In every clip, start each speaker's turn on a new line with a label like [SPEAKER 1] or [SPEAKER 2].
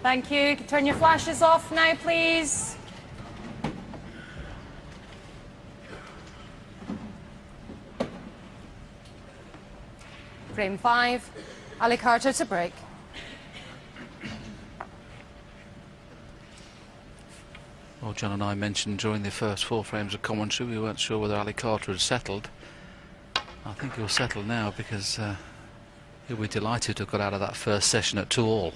[SPEAKER 1] Thank you. You can turn your flashes off now, please. Frame 5. Ali Carter to break.
[SPEAKER 2] Well, John and I mentioned during the first 4 frames of commentary we weren't sure whether Ali Carter had settled. I think he'll settle now because he'll be delighted to have got out of that first session at 2-all.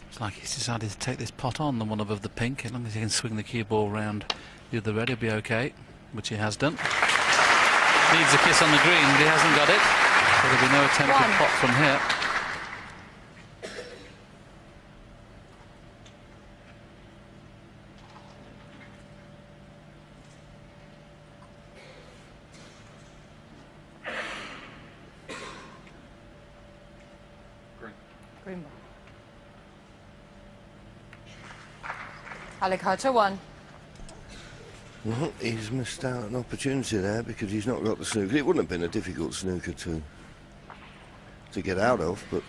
[SPEAKER 2] It's like he's decided to take this pot on, the one above the pink. As long as he can swing the cue ball round the other red, he'll be okay, which he has done. Needs a kiss on the green, but he hasn't got it. So there'll be no attempt at pot from here.
[SPEAKER 1] Green ball. Ali Carter 1.
[SPEAKER 3] Well, he's missed out an opportunity there because he's not got the snooker. It wouldn't have been a difficult snooker to get out of, but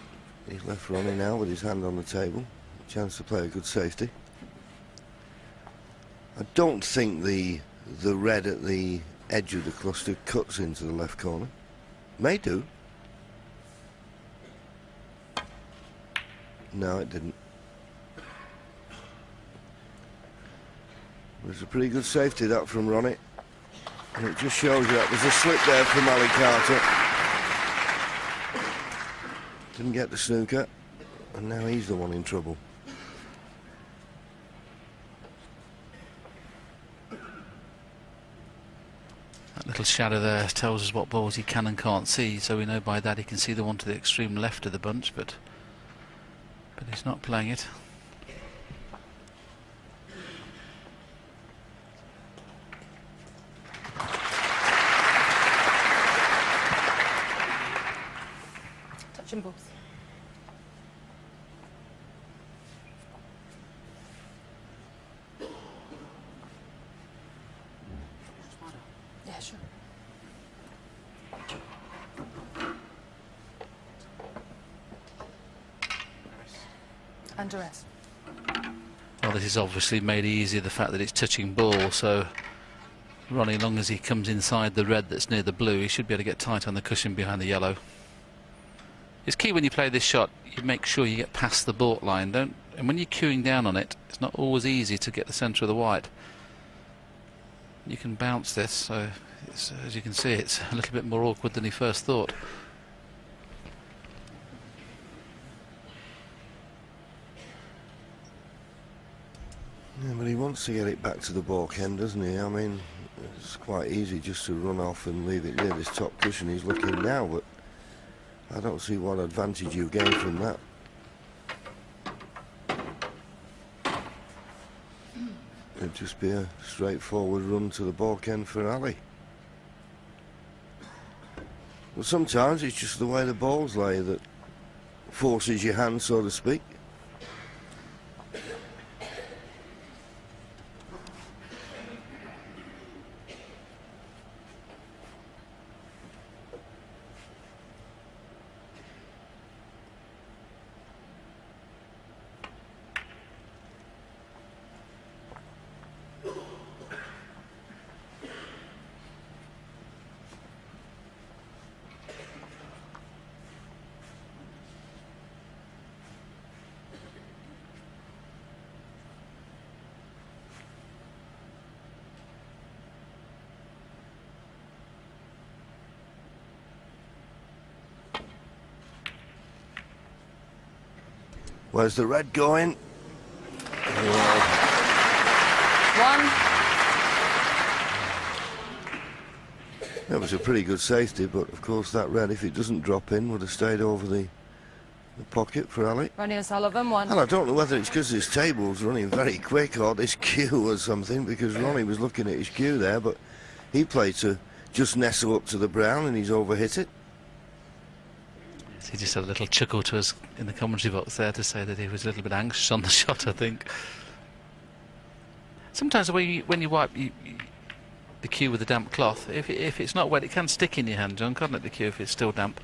[SPEAKER 3] he's left Ronnie now with his hand on the table. A chance to play a good safety. I don't think the red at the edge of the cluster cuts into the left corner. May do. No, it didn't. It was a pretty good safety, that, from Ronnie. And it just shows you that there's a slip there from Ali Carter. Didn't get the snooker, and now he's the one in trouble.
[SPEAKER 2] That little shadow there tells us what balls he can and can't see, so we know by that he can see the one to the extreme left of the bunch, but he's not playing it.
[SPEAKER 1] Touching both. Yeah, sure. Under rest.
[SPEAKER 2] Well, this is obviously made easier the fact that it's touching ball, so Ronnie, as long as he comes inside the red that's near the blue, he should be able to get tight on the cushion behind the yellow. It's key when you play this shot, you make sure you get past the baulk line, and when you're queuing down on it, it's not always easy to get the centre of the white. You can bounce this, so as you can see, it's a little bit more awkward than he first thought.
[SPEAKER 3] Yeah, but he wants to get it back to the baulk end, doesn't he? I mean, it's quite easy just to run off and leave it near this top cushion he's looking now, but I don't see what advantage you gain from that. It'd just be a straightforward run to the baulk end for Ali. But sometimes it's just the way the balls lay that forces your hand, so to speak. Where's the red going? Well,
[SPEAKER 1] 1.
[SPEAKER 3] that was a pretty good safety, but of course that red, if it doesn't drop in, would have stayed over the pocket for Ali.
[SPEAKER 1] Ronnie O'Sullivan, 1.
[SPEAKER 3] And I don't know whether it's because this table's running very quick or this cue or something, because Ronnie was looking at his cue there, but he played to just nestle up to the brown and he's overhit it.
[SPEAKER 2] He just had a little chuckle to us in the commentary box there to say that he was a little bit anxious on the shot, I think. Sometimes when you wipe the cue with a damp cloth, if it's not wet, it can stick in your hand, John, can't it, the cue, if it's still damp?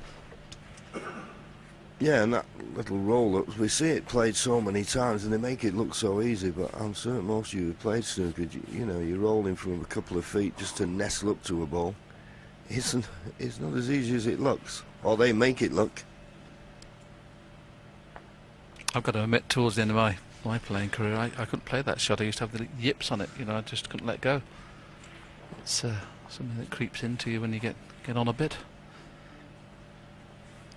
[SPEAKER 3] Yeah, and that little roll-up, we see it played so many times and they make it look so easy, but I'm certain most of you who played snooker, you know, you're rolling from a couple of feet just to nestle up to a ball. It's not as easy as it looks, or they make it look.
[SPEAKER 2] I've got to admit, towards the end of my playing career, I couldn't play that shot. I used to have the yips on it, you know, I just couldn't let go. It's something that creeps into you when you get on a bit.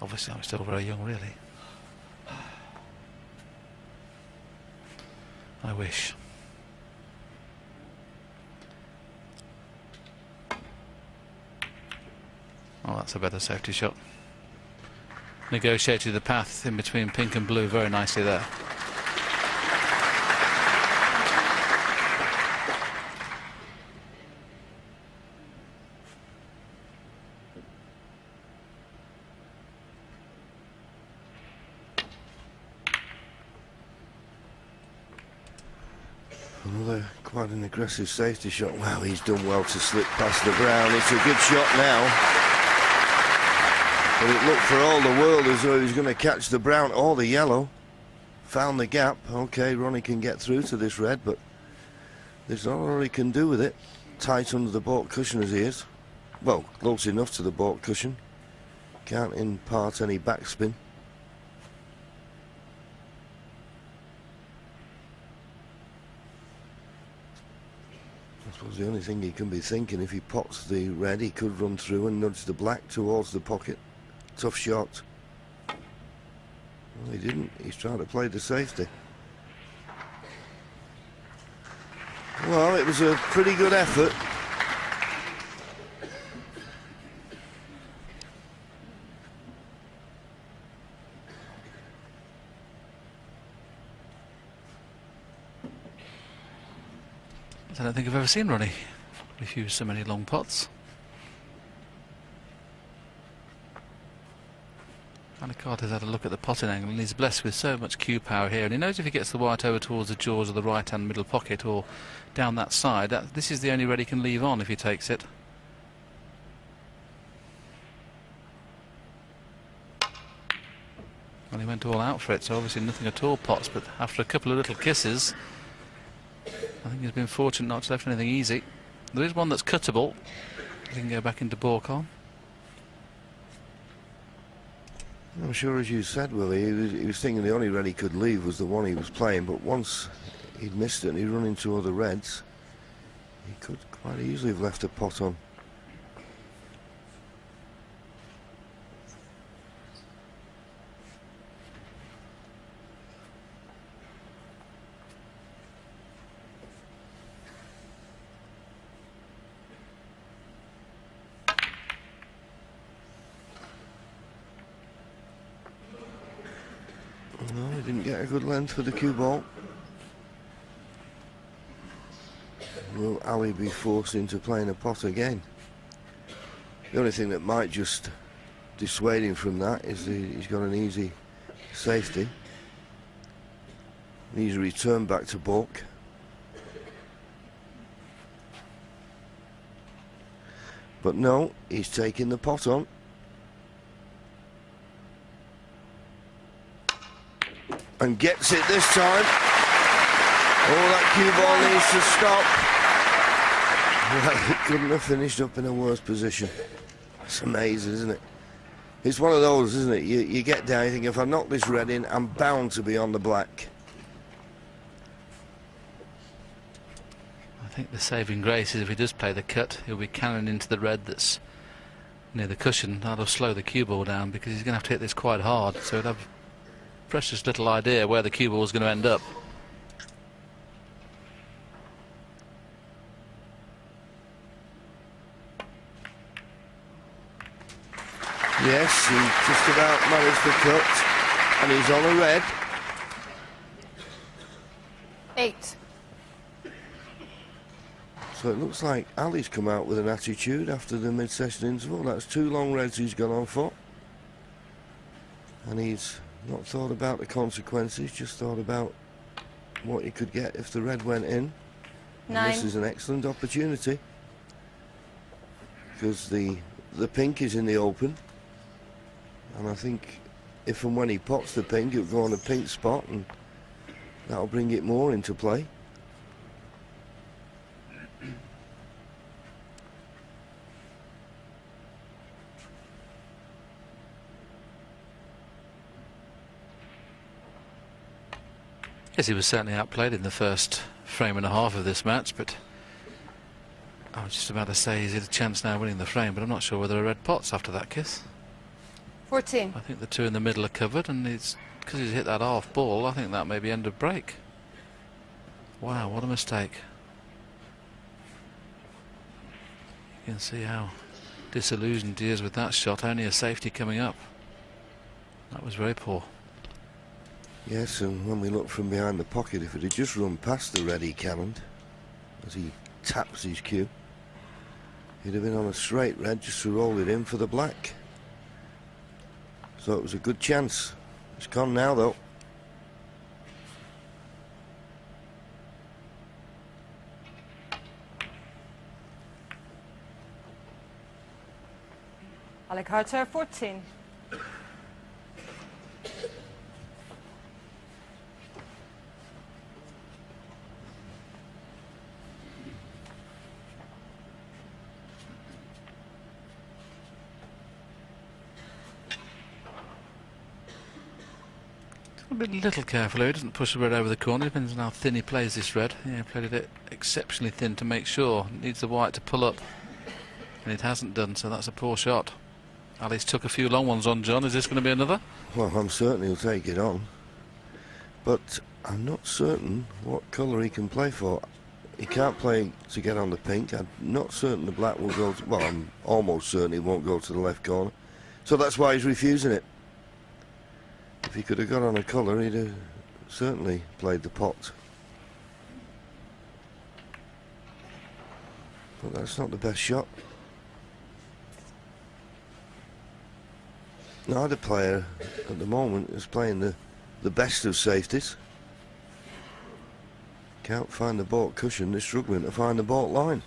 [SPEAKER 2] Obviously, I'm still very young, really. I wish. Oh, that's a better safety shot. Negotiated the path in between pink and blue very nicely there.
[SPEAKER 3] Another quite an aggressive safety shot. Wow, he's done well to slip past the brown. It's a good shot now. But it looked for all the world as though he was going to catch the brown or the yellow. Found the gap. Okay, Ronnie can get through to this red, but there's not a lot he can do with it. Tight under the baulk cushion as he is. Well, close enough to the baulk cushion. Can't impart any backspin. I suppose the only thing he can be thinking, if he pots the red, he could run through and nudge the black towards the pocket. Tough shot. Well, he didn't. He's trying to play the safety. Well, it was a pretty good effort.
[SPEAKER 2] I don't think I've ever seen Ronnie refuse so many long pots. Carter's had a look at the potting angle and he's blessed with so much cue power here, and he knows if he gets the white over towards the jaws of the right hand middle pocket or down that side, this is the only red he can leave on if he takes it. Well, he went all out for it, so obviously nothing at all pots, but after a couple of little kisses, I think he's been fortunate not to have left anything easy. There is one that's cuttable. He can go back into baulk on.
[SPEAKER 3] I'm sure, as you said, Willie, he was thinking the only red he could leave was the one he was playing, but once he'd missed it and he'd run into other reds, he could quite easily have left a pot on. No, he didn't get a good length for the cue ball. Will Ali be forced into playing a pot again? The only thing that might just dissuade him from that is he's got an easy safety. An easy return back to baulk. But no, he's taking the pot on. And gets it this time. Oh, that cue ball needs to stop. Well, he couldn't have finished up in a worse position. It's amazing, isn't it? It's one of those, isn't it? You get down, you think, if I knock this red in, I'm bound to be on the black.
[SPEAKER 2] I think the saving grace is if he does play the cut, he'll be cannon into the red that's near the cushion. That'll slow the cue ball down because he's going to have to hit this quite hard, so he'll have precious little idea where the cue ball was going to end up.
[SPEAKER 3] Yes, he just about managed the cut, and he's on a red.
[SPEAKER 1] 8.
[SPEAKER 3] So it looks like Ali's come out with an attitude after the mid-session interval. That's 2 long reds he's gone on for. And he's not thought about the consequences, just thought about what he could get if the red went in.
[SPEAKER 1] 9.
[SPEAKER 3] And this is an excellent opportunity, because the pink is in the open. And I think if and when he pots the pink, it'll go on a pink spot, and that'll bring it more into play.
[SPEAKER 2] Yes, he was certainly outplayed in the first frame and a half of this match, but I was just about to say he's had a chance now winning the frame, but I'm not sure whether a red pots after that kiss.
[SPEAKER 1] 14.
[SPEAKER 2] I think the 2 in the middle are covered, and it's because he's hit that half ball. I think that may be end of break. Wow, what a mistake. You can see how disillusioned he is with that shot. Only a safety coming up. That was very poor.
[SPEAKER 3] Yes, and when we look from behind the pocket, if it had just run past the red he cannoned as he taps his cue, he'd have been on a straight red just to roll it in for the black. So it was a good chance. It's gone now, though.
[SPEAKER 1] Ali Carter, 14.
[SPEAKER 2] A little careful here, he doesn't push the red over the corner. Depends on how thin he plays this red. Yeah, he played it exceptionally thin to make sure. Needs the white to pull up, and it hasn't done, so that's a poor shot. Ali's took a few long ones on, John. Is this going to be another?
[SPEAKER 3] Well, I'm certain he'll take it on, but I'm not certain what colour he can play for. He can't play to get on the pink. I'm not certain the black will go to, well, I'm almost certain he won't go to the left corner, so that's why he's refusing it. If he could have got on a colour, he'd have certainly played the pot. But that's not the best shot. Neither player at the moment is playing the best of safeties. Can't find the baulk cushion, they're struggling to find the baulk line.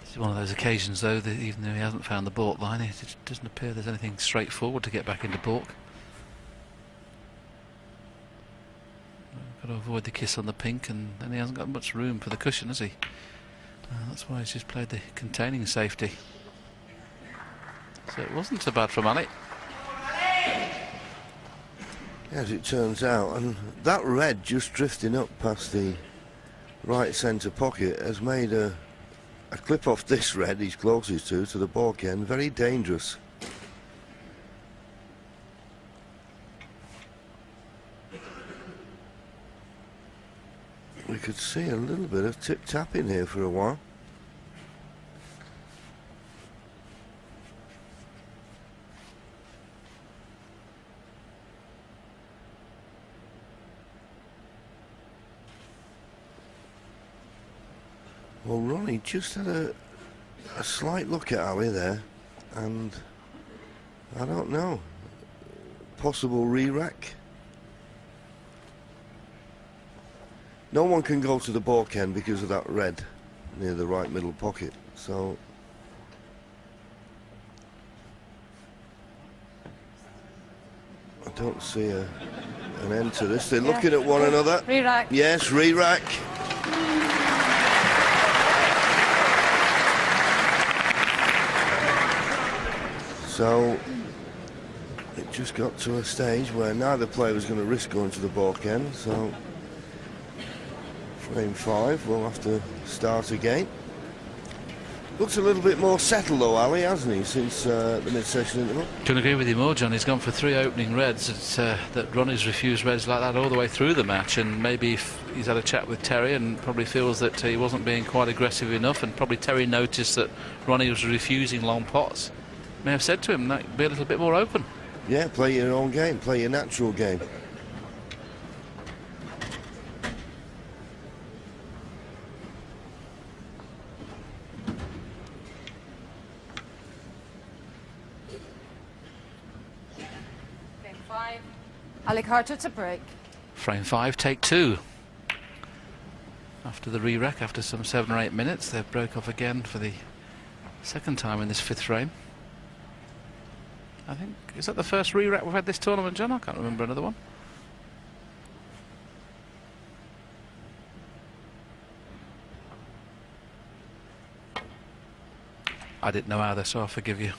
[SPEAKER 2] This is one of those occasions, though, that even though he hasn't found the baulk line, it doesn't appear there's anything straightforward to get back into baulk. Got to avoid the kiss on the pink, and then he hasn't got much room for the cushion, has he? That's why he's just played the containing safety. So it wasn't so bad from Ali.
[SPEAKER 3] As it turns out, and that red just drifting up past the right centre pocket has made a clip off this red he's closest to the baulk end very dangerous. We could see a little bit of tip-tap in here for a while. Well, Ronnie just had a slight look at Ali there, and I don't know, possible re-rack. No one can go to the baulk end because of that red near the right middle pocket, so I don't see an end to this. They're looking at one another.
[SPEAKER 1] Re-rack.
[SPEAKER 3] Yes, re-rack. So just got to a stage where neither player was going to risk going to the balk end, so frame 5 will have to start again. Looks a little bit more settled though, Ali, hasn't he, since the mid-session interval?
[SPEAKER 2] Couldn't agree with you more, John. He's gone for 3 opening reds. It's, that Ronnie's refused reds like that all the way through the match, and maybe he's had a chat with Terry and probably feels that he wasn't being quite aggressive enough, and probably Terry noticed that Ronnie was refusing long pots. May have said to him, no, be a little bit more open.
[SPEAKER 3] Yeah, play your own game, play your natural game.
[SPEAKER 1] Frame 5. Ali Carter to break.
[SPEAKER 2] Frame 5, take 2. After the re-rack, after some 7 or 8 minutes, they broke off again for the second time in this 5th frame. I think, is that the first re-rack we've had this tournament, John? I can't remember another one. I didn't know either, so I'll forgive you.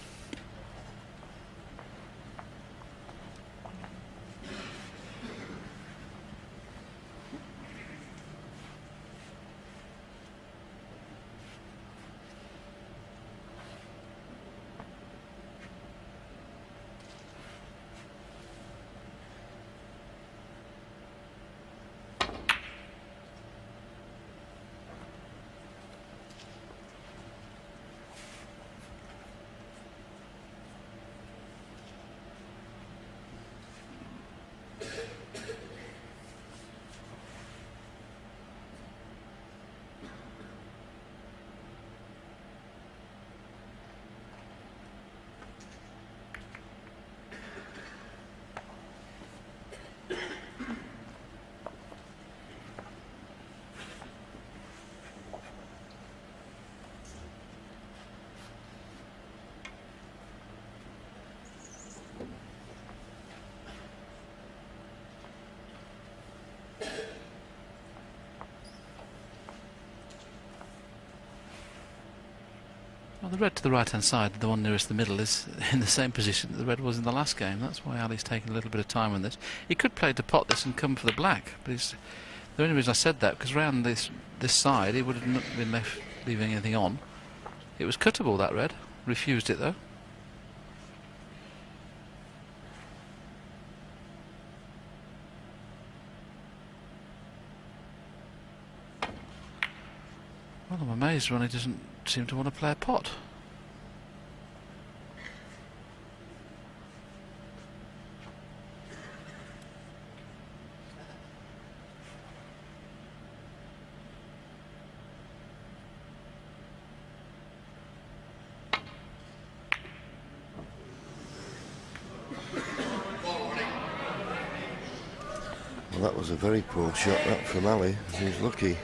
[SPEAKER 2] Well, the red to the right-hand side, the one nearest the middle, is in the same position that the red was in the last game. That's why Ali's taking a little bit of time on this. He could play to pot this and come for the black, but the only reason I said that, because round this side, he would have not been left leaving anything on. It was cuttable, that red. Refused it, though. Well, I'm amazed Ronnie doesn't seem to want to play a pot.
[SPEAKER 3] Well, that was a very poor shot, that, from Ali. He was lucky.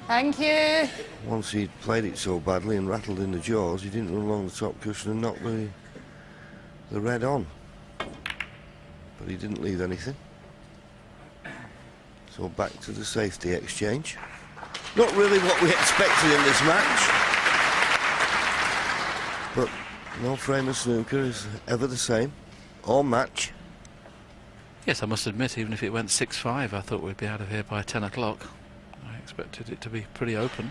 [SPEAKER 1] Thank you.
[SPEAKER 3] Once he'd played it so badly and rattled in the jaws, he didn't run along the top cushion and knock the red on. But he didn't leave anything. So back to the safety exchange. Not really what we expected in this match. But no frame of snooker is ever the same. All match.
[SPEAKER 2] Yes, I must admit, even if it went 6-5, I thought we'd be out of here by 10 o'clock. I expected it to be pretty open.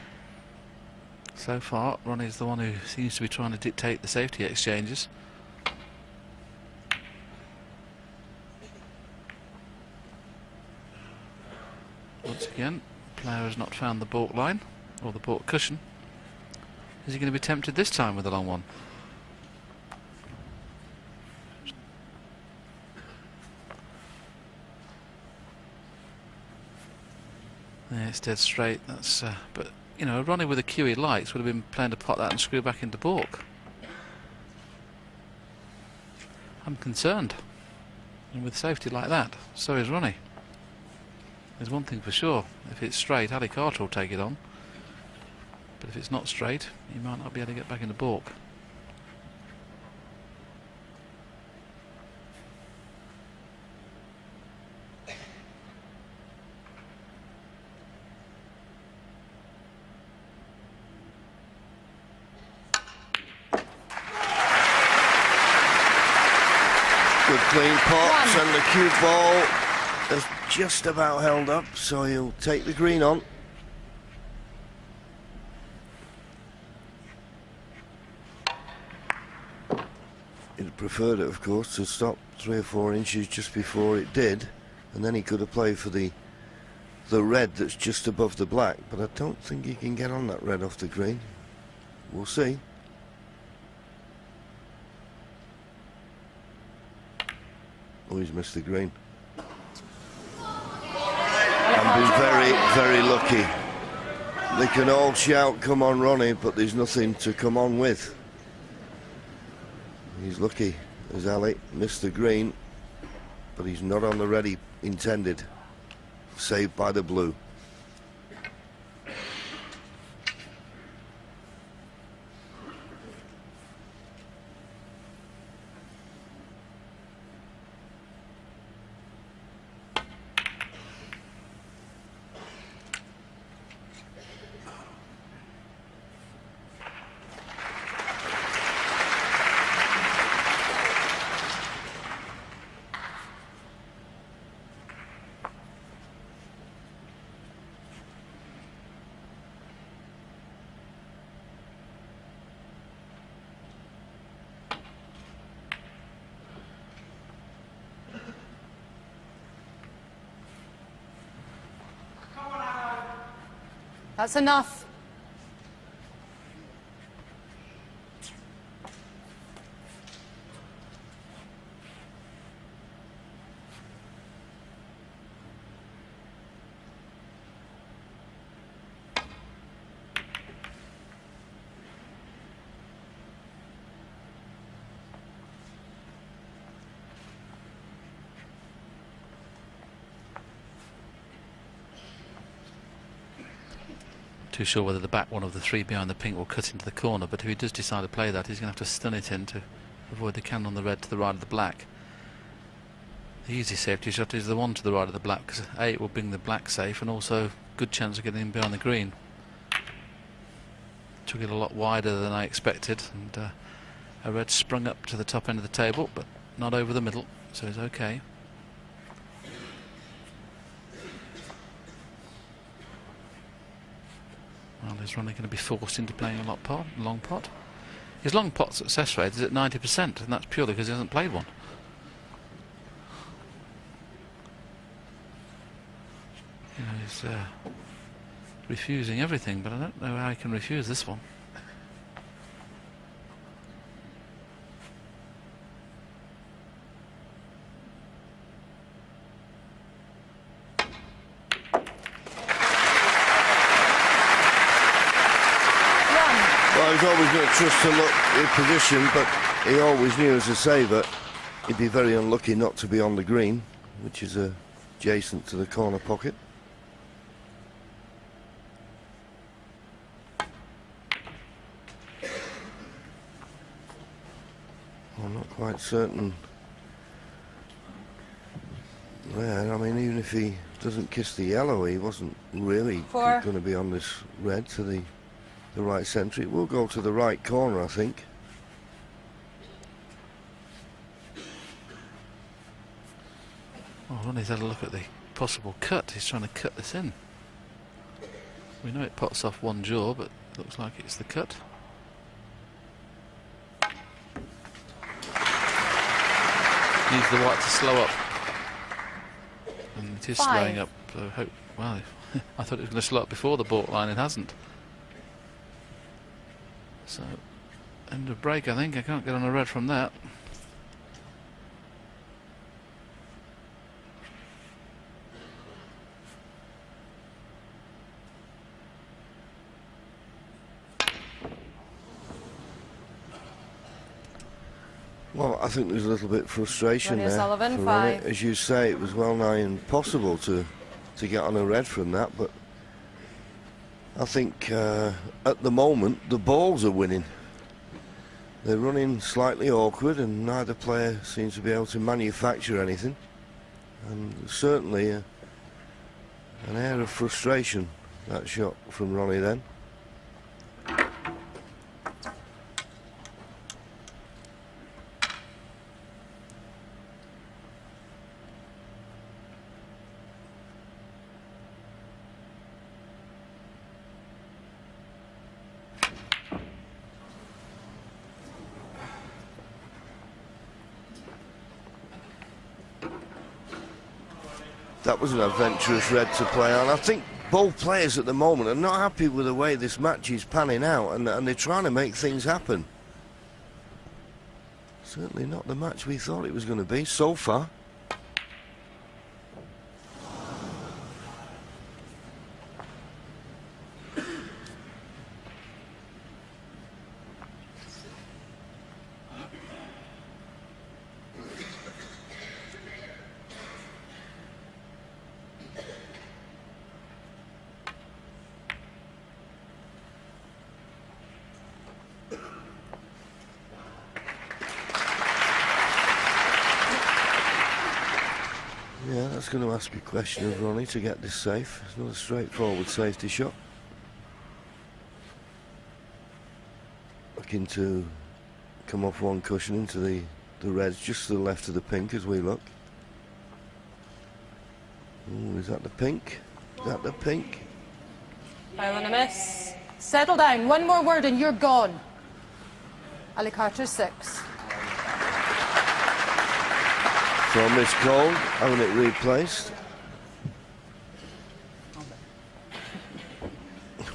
[SPEAKER 2] So far, Ronnie's the one who seems to be trying to dictate the safety exchanges. Once again, player has not found the baulk line, or the baulk cushion. Is he going to be tempted this time with the long one? Yeah, it's dead straight. That's but you know, Ronnie with a cue he likes would have been playing to pot that and screw back into baulk. I'm concerned, and with safety like that, so is Ronnie. There's one thing for sure: if it's straight, Ali Carter will take it on. But if it's not straight, he might not be able to get back into baulk.
[SPEAKER 3] clean pot, and the cue ball has just about held up, so he'll take the green on. He'd preferred it, of course, to stop 3 or 4 inches just before it did, and then he could have played for the red that's just above the black, but I don't think he can get on that red off the green. We'll see. Oh, he's missed the green. And been very, very lucky. They can all shout, "Come on, Ronnie," but there's nothing to come on with. He's lucky as Ali missed the green, but he's not on the red he intended. Saved by the blue.
[SPEAKER 1] That's enough.
[SPEAKER 2] Too sure whether the back one of the 3 behind the pink will cut into the corner, but if he does decide to play that, he's going to have to stun it in to avoid the can on the red to the right of the black. The easy safety shot is the one to the right of the black, because A, it will bring the black safe, and also good chance of getting him behind the green. Took it a lot wider than I expected, and a red sprung up to the top end of the table, but not over the middle, so it's okay. Well, is Ronnie going to be forced into playing a long pot? His long pot success rate is at 90%, and that's purely because he hasn't played one. You know, he's refusing everything, but I don't know how he can refuse this one.
[SPEAKER 3] He's always going to trust to look in position, but he always knew as a saver he'd be very unlucky not to be on the green, which is adjacent to the corner pocket. I'm not quite certain there. I mean, even if he doesn't kiss the yellow, he wasn't really going to be on this red to the right centre. It will go to the right corner, I think.
[SPEAKER 2] Oh, Ronnie's had a look at the possible cut. He's trying to cut this in. We know it pots off one jaw, but it looks like it's the cut. Needs the white to slow up. And it is slowing up. Well, I thought it was going to slow up before the baulk line. It hasn't. So, end of break, I think. I can't get on a red from that.
[SPEAKER 3] Well, I think there's a little bit of frustration
[SPEAKER 1] Ronnie
[SPEAKER 3] there.
[SPEAKER 1] Sullivan,
[SPEAKER 3] for
[SPEAKER 1] 5.
[SPEAKER 3] Ronnie. As you say, it was well nigh impossible to get on a red from that, but I think at the moment the balls are winning. They're running slightly awkward, and neither player seems to be able to manufacture anything. And certainly an air of frustration, that shot from Ronnie then. That was an adventurous red to play on. I think both players at the moment are not happy with the way this match is panning out, and they're trying to make things happen. Certainly not the match we thought it was going to be so far. Yeah, that's going to ask a question of Ronnie to get this safe. It's not a straightforward safety shot. Looking to come off one cushion into the reds, just to the left of the pink as we look. Ooh, is that the pink? Is that the pink?
[SPEAKER 1] Foul and a miss. Settle down. One more word and you're gone. Ali Carter 6.
[SPEAKER 3] So miscalled, having it replaced.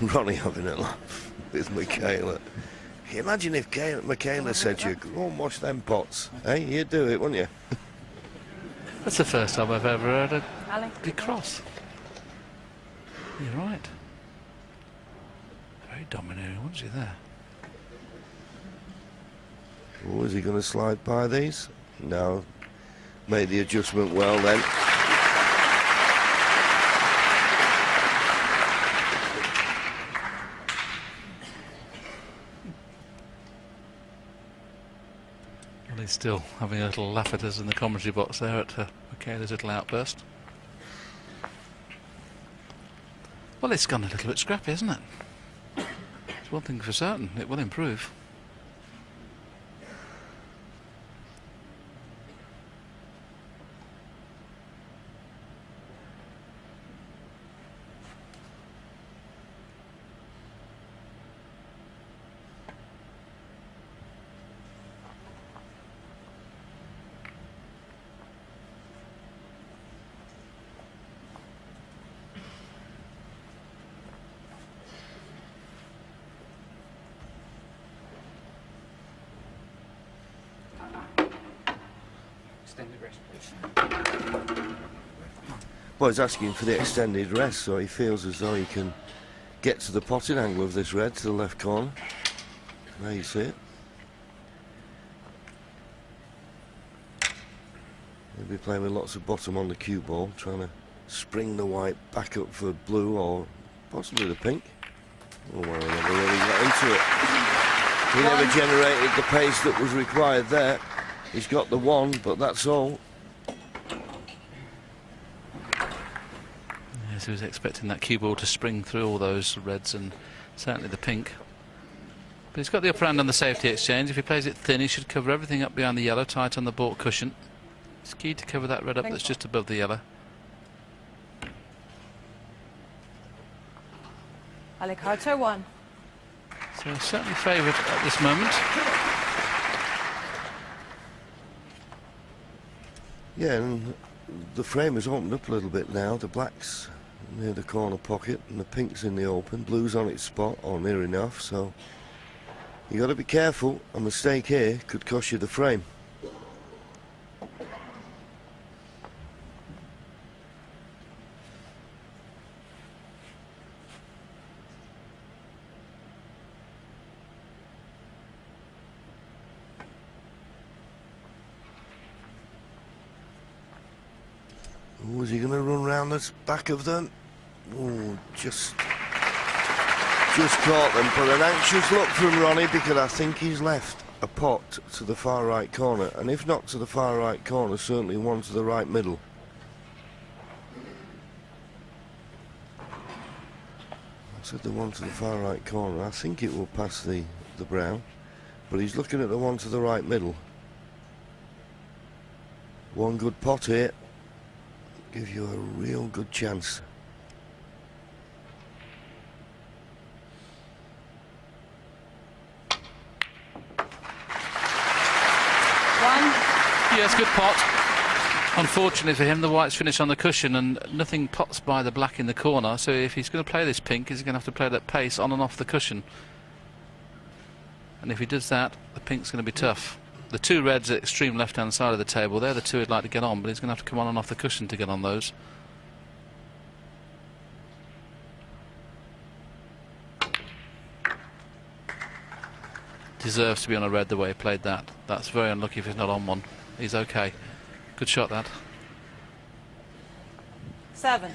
[SPEAKER 3] Ronnie having a laugh with Michaela. Can you imagine if Michaela said to you, go and wash them pots? Hey, you'd do it, wouldn't you?
[SPEAKER 2] That's the first time I've ever heard
[SPEAKER 1] Ali.
[SPEAKER 2] a cross. You're right. Very domineering, wasn't she there?
[SPEAKER 3] Oh, is he going to slide by these? No. Made the adjustment well then.
[SPEAKER 2] Well, he's still having a little laugh at us in the commentary box there at Michaela's little outburst. Well, it's gone a little bit scrappy, hasn't it? It's one thing for certain, it will improve.
[SPEAKER 3] Well, he's asking for the extended rest, so he feels as though he can get to the potting angle of this red to the left corner. There you see it. He'll be playing with lots of bottom on the cue ball, trying to spring the white back up for blue or possibly the pink. Oh, well, he never really got into it. He never generated the pace that was required there. He's got the one, but that's all.
[SPEAKER 2] Yes, he was expecting that cue ball to spring through all those reds and certainly the pink. But he's got the upper hand on the safety exchange. If he plays it thin, he should cover everything up behind the yellow, tight on the baulk cushion. It's key to cover that red up that's just above the yellow.
[SPEAKER 1] Ali Carter 1.
[SPEAKER 2] So certainly favoured at this moment.
[SPEAKER 3] Yeah, and the frame has opened up a little bit now. The black's near the corner pocket and the pink's in the open. Blue's on its spot, or near enough, so you got to be careful. A mistake here could cost you the frame. Oh, is he going to run round the back of them? Oh, just caught them. But an anxious look from Ronnie, because I think he's left a pot to the far right corner, and if not to the far right corner, certainly one to the right middle. I said the one to the far right corner. I think it will pass the brown, but he's looking at the one to the right middle. One good pot here. Give you a real good chance.
[SPEAKER 1] One.
[SPEAKER 2] Yes, good pot. Unfortunately for him, the white's finished on the cushion and nothing pots by the black in the corner, so if he's going to play this pink, he's going to have to play that pace on and off the cushion. And if he does that, the pink's going to be tough. The two reds at extreme left-hand side of the table, they're the two he'd like to get on, but he's going to have to come on and off the cushion to get on those. Deserves to be on a red the way he played that. That's very unlucky if he's not on one. He's okay. Good shot, that.
[SPEAKER 1] 7.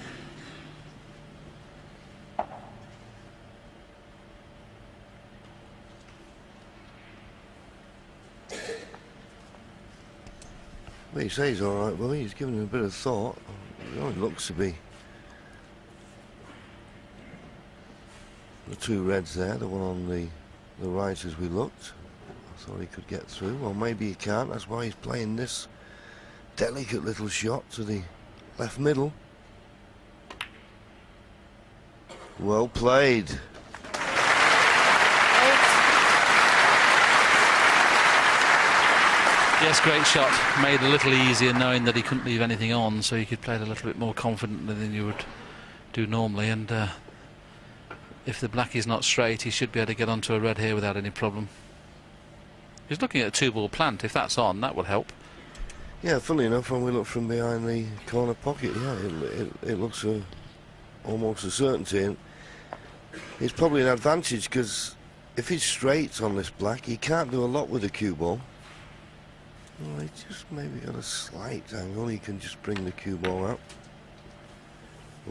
[SPEAKER 3] Well, you say he's all right, well, he's given him a bit of thought. It only looks to be the two reds there, the one on the right as we looked. I thought he could get through. Well, maybe he can't. That's why he's playing this delicate little shot to the left middle. Well played.
[SPEAKER 2] Yes, great shot. Made a little easier knowing that he couldn't leave anything on, so he could play it a little bit more confidently than you would do normally. And if the black is not straight, he should be able to get onto a red here without any problem. He's looking at a two-ball plant. If that's on, that will help.
[SPEAKER 3] Yeah, funnily enough, when we look from behind the corner pocket, yeah, it looks almost a certainty. And it's probably an advantage because if he's straight on this black, he can't do a lot with the cue ball. Well, he's just maybe got a slight angle. He can just bring the cue ball out.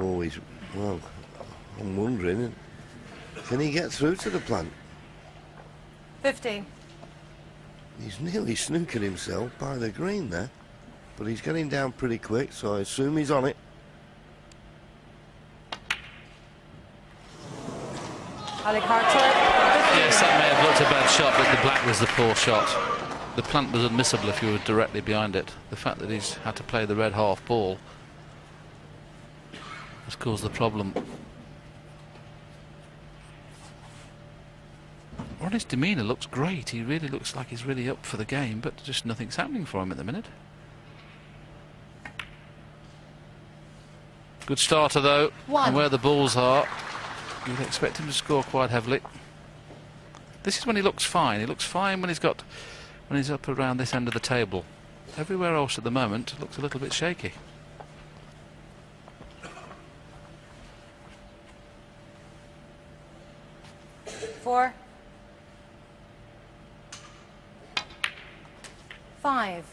[SPEAKER 3] Oh, well, I'm wondering, can he get through to the plant?
[SPEAKER 1] 15.
[SPEAKER 3] He's nearly snookered himself by the green there, but he's getting down pretty quick, so I assume he's on it.
[SPEAKER 2] Yes, that may have looked a bad shot, but the black was the poor shot. The plant was admissible if you were directly behind it. The fact that he's had to play the red half ball has caused the problem. Ronnie's demeanour looks great. He really looks like he's really up for the game, but just nothing's happening for him at the minute. Good starter though, and where the balls are, you'd expect him to score quite heavily. This is when he looks fine. He looks fine when he's up around this end of the table. Everywhere else at the moment looks a little bit shaky.
[SPEAKER 1] Four. 5.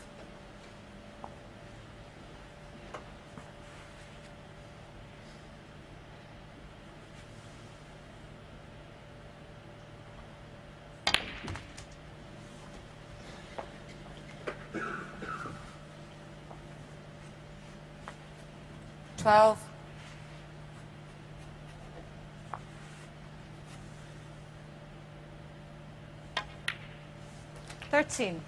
[SPEAKER 1] $12. 13.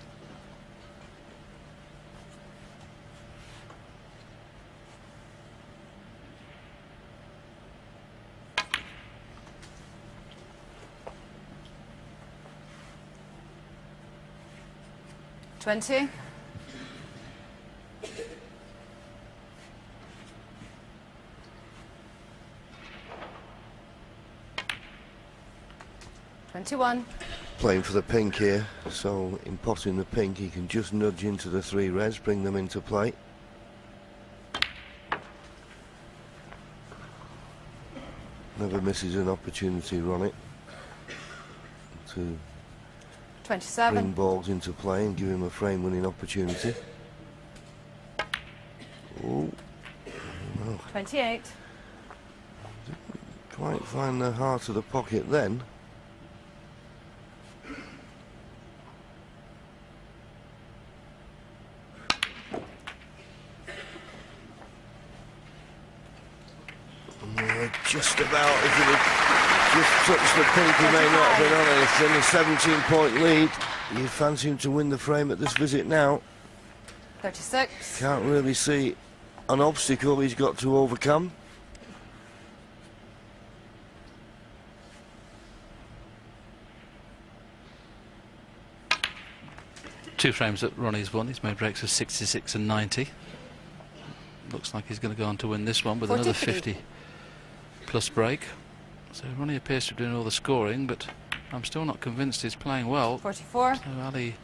[SPEAKER 1] 20. 21.
[SPEAKER 3] Playing for the pink here, so in potting the pink he can just nudge into the three reds, bring them into play. Never misses an opportunity, Ronnie, to
[SPEAKER 1] 27.
[SPEAKER 3] bring balls into play and give him a frame-winning opportunity. Oh, no.
[SPEAKER 1] 28.
[SPEAKER 3] Quite find the heart of the pocket then. Just about, if it had just touched the pink, he may not have been on it. It's in a 17-point lead. You fancy him to win the frame at this visit now?
[SPEAKER 1] 36.
[SPEAKER 3] Can't really see an obstacle he's got to overcome.
[SPEAKER 2] Two frames that Ronnie's won. He's made breaks of 66 and 90. looks like he's going to go on to win this one with another 50 plus break. So Ronnie appears to be doing all the scoring, but I'm still not convinced he's playing well.
[SPEAKER 1] 44.
[SPEAKER 2] So Ali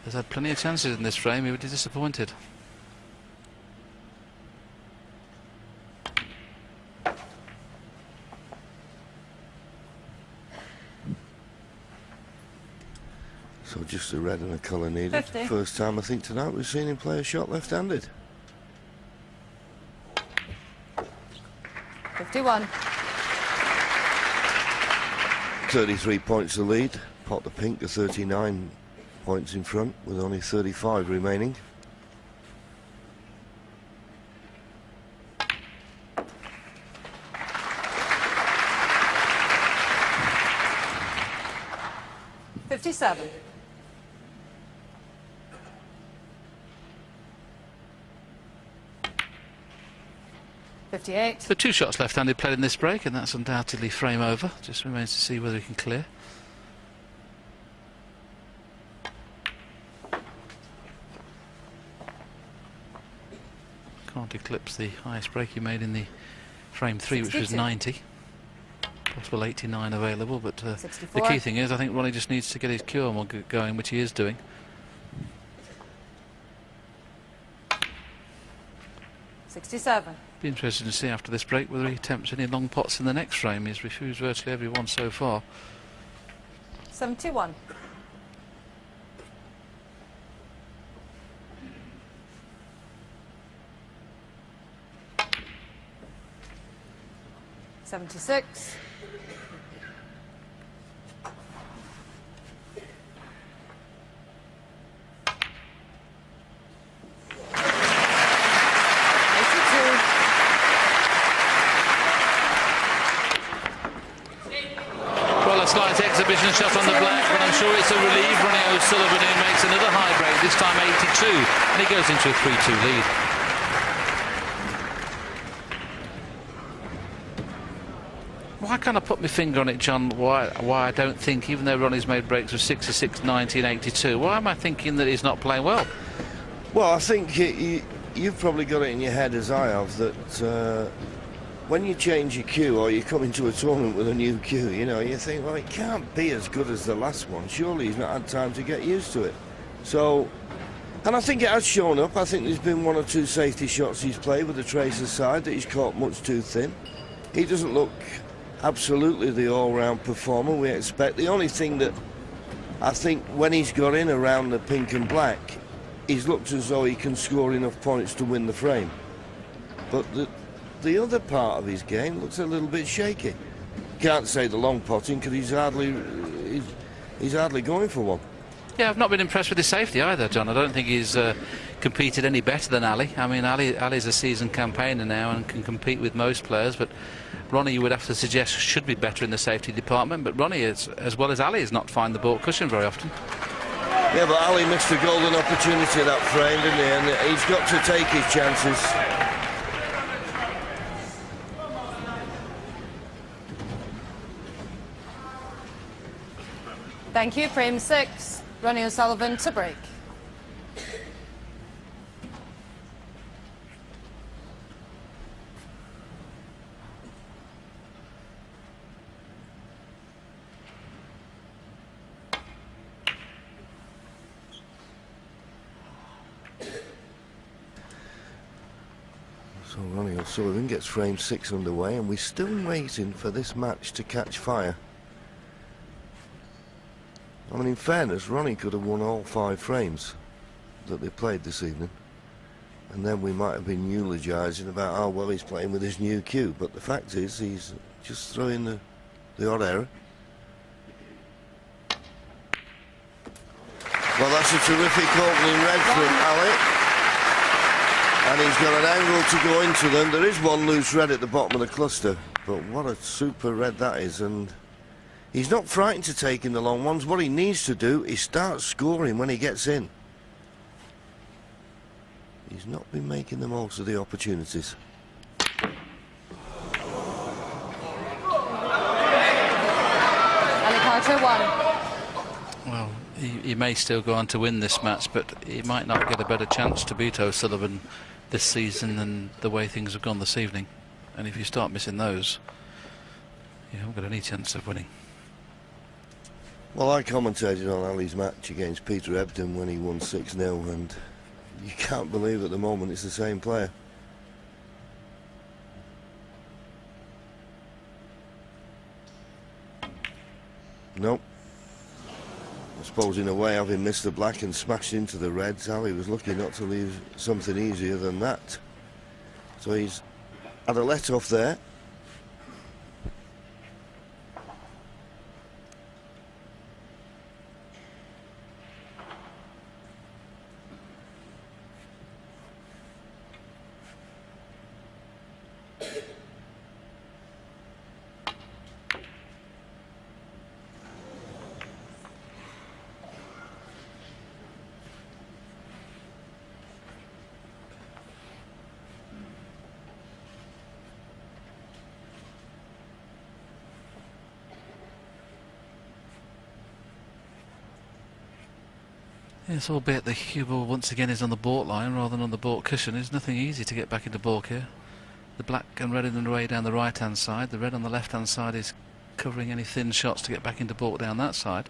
[SPEAKER 2] has had plenty of chances in this frame. He would be disappointed.
[SPEAKER 3] So just a red and a colour needed.
[SPEAKER 1] 50.
[SPEAKER 3] First time I think tonight we've seen him play a shot left-handed.
[SPEAKER 1] 51.
[SPEAKER 3] 33 points the lead. Pot the pink to 39 points in front with only 35 remaining.
[SPEAKER 1] $57. 58.
[SPEAKER 2] So 2 shots left-handed played in this break, and that's undoubtedly frame over. Just remains to see whether he can clear. Can't eclipse the highest break he made in the frame 3, which was 90. Possible 89 available, but the key thing is I think Ronnie just needs to get his cue on going, which he is doing.
[SPEAKER 1] 67.
[SPEAKER 2] Be interested to see after this break whether he attempts any long pots in the next frame. He's refused virtually every one so far.
[SPEAKER 1] 71. 76. 82.
[SPEAKER 2] Well, a slight exhibition shot on the black, but I'm sure it's a relief. Ronnie O'Sullivan who makes another high break, this time 82, and he goes into a 3-2 lead. Why can't I put my finger on it, John, why I don't think, even though Ronnie's made breaks of 66, 90 and 82, why am I thinking that he's not playing well?
[SPEAKER 3] Well, I think you've probably got it in your head, as I have, that when you change your cue or you come into a tournament with a new cue, you know, you think, well, it can't be as good as the last one. Surely he's not had time to get used to it. So, and I think it has shown up. I think there's been 1 or 2 safety shots he's played with the tracer side that he's caught much too thin. He doesn't look absolutely the all-round performer we expect. The only thing that I think when he's got in around the pink and black, he's looked as though he can score enough points to win the frame. But the other part of his game looks a little bit shaky. Can't say the long potting because he's hardly going for one.
[SPEAKER 2] Yeah, I've not been impressed with his safety either, John. I don't think he's competed any better than Ali. I mean, Ali's a seasoned campaigner now and can compete with most players, but Ronnie, you would have to suggest, should be better in the safety department, but Ronnie, as well as Ali, has not found the baulk cushion very often.
[SPEAKER 3] Yeah, but Ali missed a golden opportunity that frame, didn't he? And he's got to take his chances.
[SPEAKER 1] Thank you. Frame 6. Ronnie O'Sullivan to break.
[SPEAKER 3] So Ronnie O'Sullivan gets frame 6 underway, and we're still waiting for this match to catch fire. I mean, in fairness, Ronnie could have won all 5 frames that they played this evening, and then we might have been eulogising about how well he's playing with his new cue, but the fact is he's just throwing the odd error. Well, that's a terrific opening red from Ali, and he's got an angle to go into them. There is one loose red at the bottom of the cluster, but what a super red that is. And he's not frightened to take in the long ones. What he needs to do is start scoring when he gets in. He's not been making the most of the opportunities.
[SPEAKER 1] Ali Carter 1.
[SPEAKER 2] Well, he may still go on to win this match, but he might not get a better chance to beat O'Sullivan this season and the way things have gone this evening. And if you start missing those, you haven't got any chance of winning.
[SPEAKER 3] Well, I commentated on Ali's match against Peter Ebden when he won 6-0, and you can't believe at the moment it's the same player. Nope. I suppose in a way, having missed the black and smashed into the reds, Ali was lucky not to leave something easier than that. So he's had a let-off there.
[SPEAKER 2] Yes, albeit the cue ball once again is on the baulk line rather than on the baulk cushion. It's nothing easy to get back into baulk here. The black and red in the way down the right hand side. The red on the left hand side is covering any thin shots to get back into baulk down that side.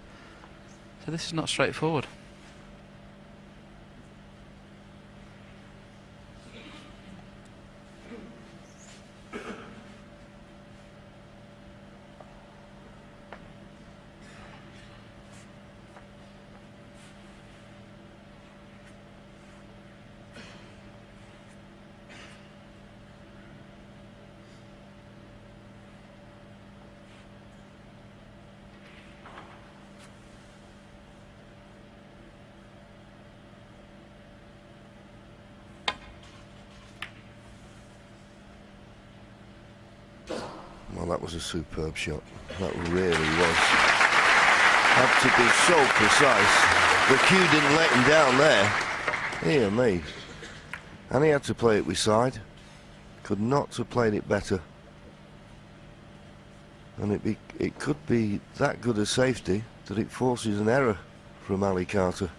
[SPEAKER 2] So this is not straightforward.
[SPEAKER 3] Well, that was a superb shot. That really was. Had to be so precise. The cue didn't let him down there. Dear me. And he had to play it with side. Could not have played it better. And it could be that good a safety that it forces an error from Ali Carter.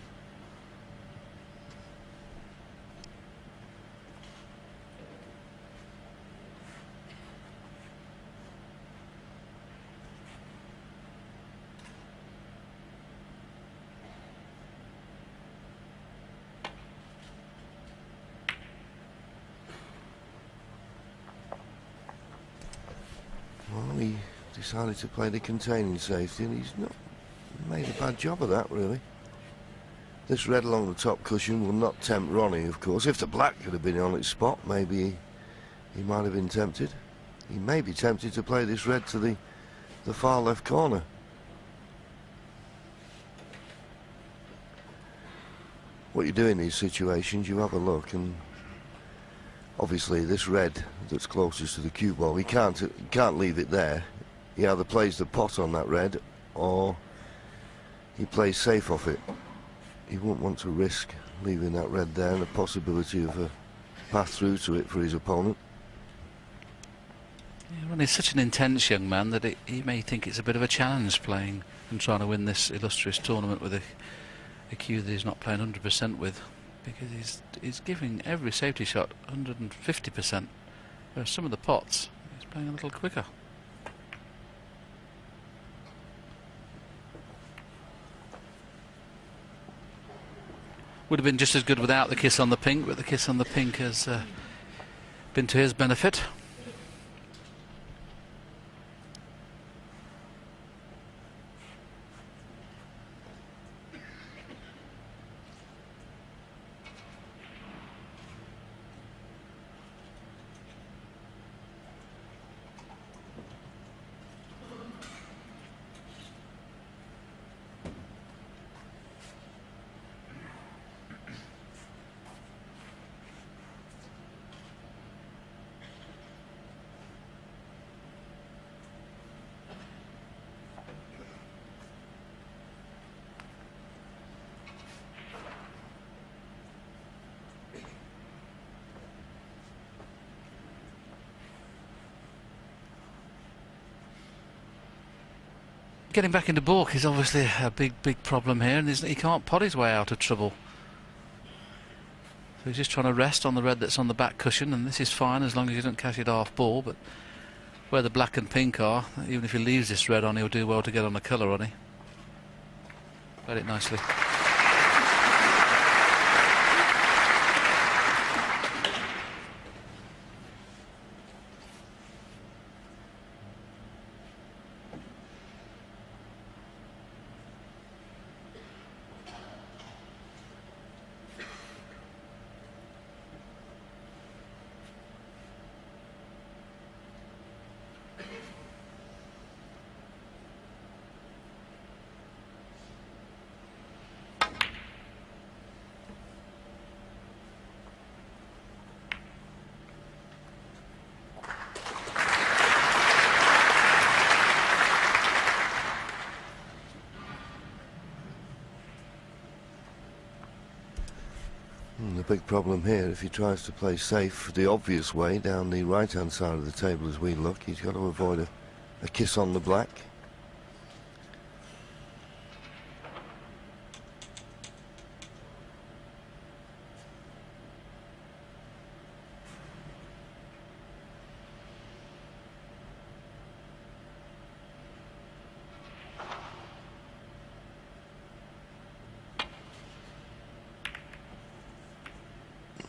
[SPEAKER 3] Well, he decided to play the containing safety, and he's not made a bad job of that, really. This red along the top cushion will not tempt Ronnie, of course. If the black could have been on its spot, maybe he might have been tempted. He may be tempted to play this red to the far left corner. What you do in these situations, you have a look, and obviously this red that's closest to the cue ball, he can't leave it there. He either plays the pot on that red or he plays safe off it. He won't want to risk leaving that red there and the possibility of a path through to it for his opponent.
[SPEAKER 2] Yeah, Ronnie's such an intense young man that he may think it's a bit of a challenge playing and trying to win this illustrious tournament with a cue that he's not playing 100% with, because he's giving every safety shot 150%, whereas some of the pots he's playing a little quicker. Would have been just as good without the kiss on the pink, but the kiss on the pink has been to his benefit. Getting back into baulk is obviously a big problem here, and he can't pot his way out of trouble. he's just trying to rest on the red that's on the back cushion, and this is fine as long as he doesn't catch it half ball. But where the black and pink are, even if he leaves this red on, he'll do well to get on the colour, Ronnie. Played it nicely.
[SPEAKER 3] The big problem here, if he tries to play safe the obvious way down the right hand side of the table as we look, he's got to avoid a kiss on the black.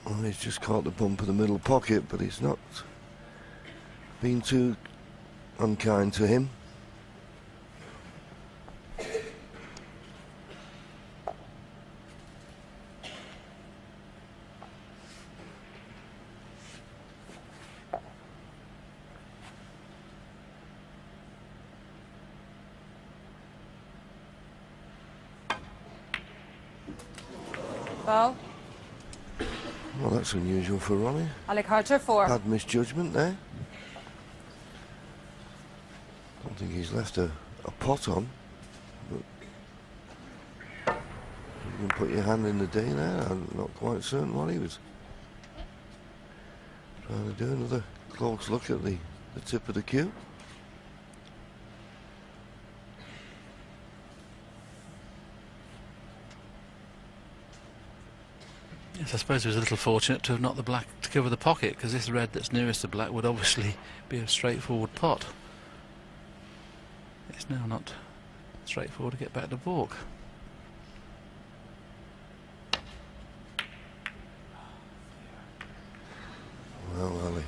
[SPEAKER 3] Well, he's just caught the bump of the middle pocket, but he's not been too unkind to him.
[SPEAKER 1] Foul.
[SPEAKER 3] Well, that's unusual for Ronnie.
[SPEAKER 1] Ali Carter, 4.
[SPEAKER 3] Bad misjudgment there. Don't think he's left a pot on. But you can put your hand in the D there. I'm not quite certain what he was trying to do. Another close look at the tip of the cue.
[SPEAKER 2] Yes, I suppose he was a little fortunate to have knocked the black to cover the pocket, because this red that's nearest the black would obviously be a straightforward pot. It's now not straightforward to get back to balk.
[SPEAKER 3] Well, Ali,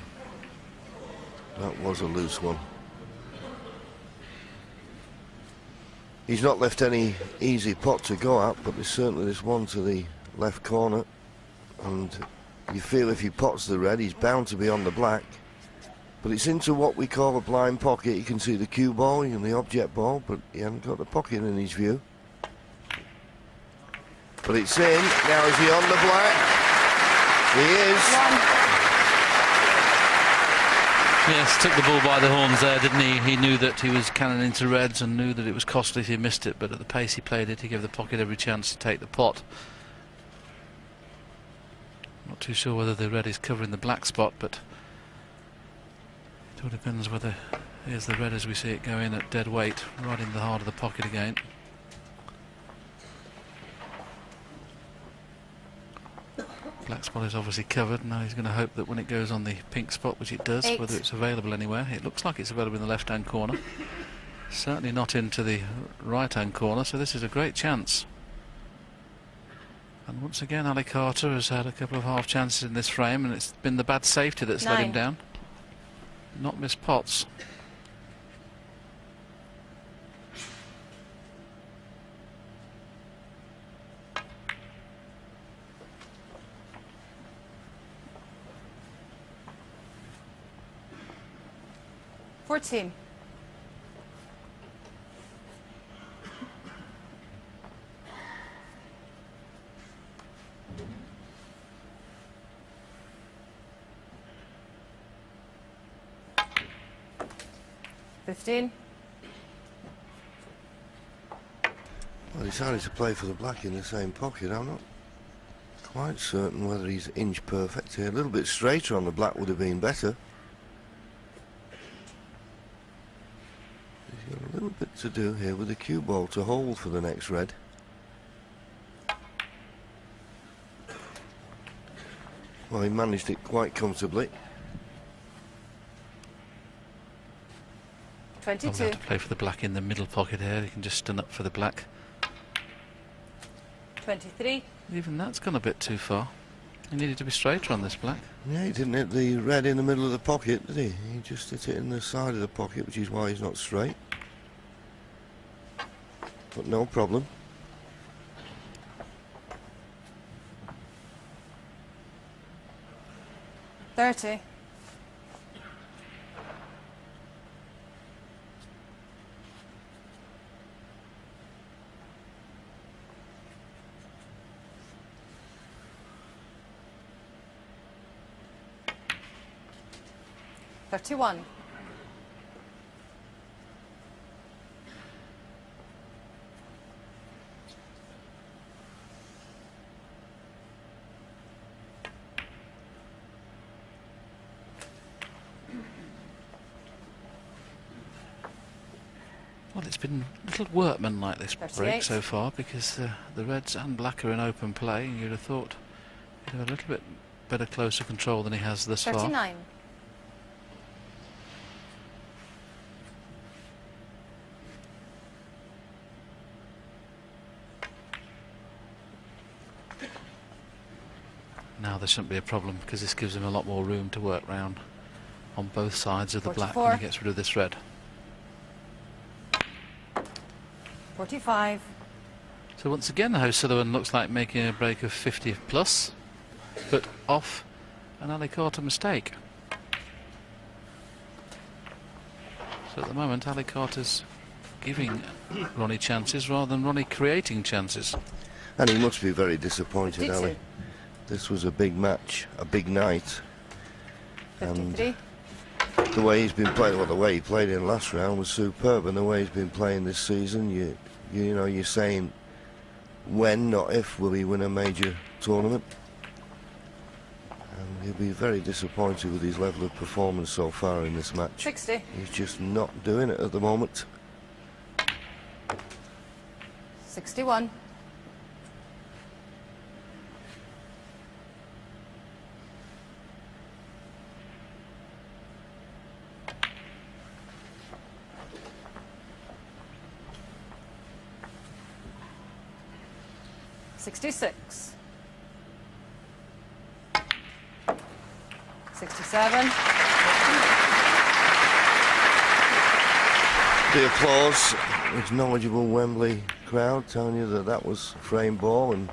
[SPEAKER 3] that was a loose one. He's not left any easy pot to go at, but there's certainly this one to the left corner. And you feel if he pots the red, he's bound to be on the black. But it's into what we call a blind pocket. You can see the cue ball and the object ball, but he hasn't got the pocket in his view. But it's in. Now is he on the black? He is.
[SPEAKER 2] Yes, took the ball by the horns there, didn't he? He knew that he was cannon into reds and knew that it was costly if he missed it, but at the pace he played it, he gave the pocket every chance to take the pot. Not too sure whether the red is covering the black spot, but it all depends whether here's the red as we see it go in at dead weight, right in the heart of the pocket again. Black spot is obviously covered. Now he's going to hope that when it goes on the pink spot, which it does,
[SPEAKER 1] 8.
[SPEAKER 2] whether it's available anywhere. It looks like it's available in the left-hand corner. Certainly not into the right-hand corner, so this is a great chance. And once again, Ali Carter has had a couple of half chances in this frame, and it's been the bad safety that's let him
[SPEAKER 1] 9.
[SPEAKER 2] down. Not missed pots.
[SPEAKER 1] $14. $15.
[SPEAKER 3] Well, he decided to play for the black in the same pocket. I'm not quite certain whether he's inch perfect here. A little bit straighter on the black would have been better. He's got a little bit to do here with the cue ball to hold for the next red. Well, he managed it quite comfortably.
[SPEAKER 1] 22.
[SPEAKER 2] Probably have to play for the black in the middle pocket here. He can just stun up for the black.
[SPEAKER 1] 23.
[SPEAKER 2] Even that's gone a bit too far. He needed to be straighter on this black.
[SPEAKER 3] Yeah, he didn't hit the red in the middle of the pocket, did he? He just hit it in the side of the pocket, which is why he's not straight. But no problem.
[SPEAKER 1] $30. $31.
[SPEAKER 2] Well, it's been little workman-like this
[SPEAKER 1] 38.
[SPEAKER 2] break so far, because the reds and black are in open play, and you'd have thought he'd have a little bit better closer control than he has thus far.
[SPEAKER 1] 39.
[SPEAKER 2] Now there shouldn't be a problem, because this gives him a lot more room to work round on both sides of the black
[SPEAKER 1] 44.
[SPEAKER 2] when he gets rid of this red.
[SPEAKER 1] 45.
[SPEAKER 2] So once again, O'Sullivan looks like making a break of 50 plus, but off an Ali Carter mistake. So at the moment, Ali Carter's giving Ronnie chances rather than Ronnie creating chances.
[SPEAKER 3] And he must be very disappointed,
[SPEAKER 1] 52.
[SPEAKER 3] Ali. This was a big match, a big night.
[SPEAKER 1] 53.
[SPEAKER 3] And the way he's been playing, well, the way he played in last round was superb, and the way he's been playing this season, you know, you're saying when, not if, will he win a major tournament. And he'll be very disappointed with his level of performance so far in this match.
[SPEAKER 1] 60.
[SPEAKER 3] He's just not doing it at the moment.
[SPEAKER 1] 61. $66. 67.
[SPEAKER 3] The applause, this knowledgeable Wembley crowd telling you that that was frame ball, and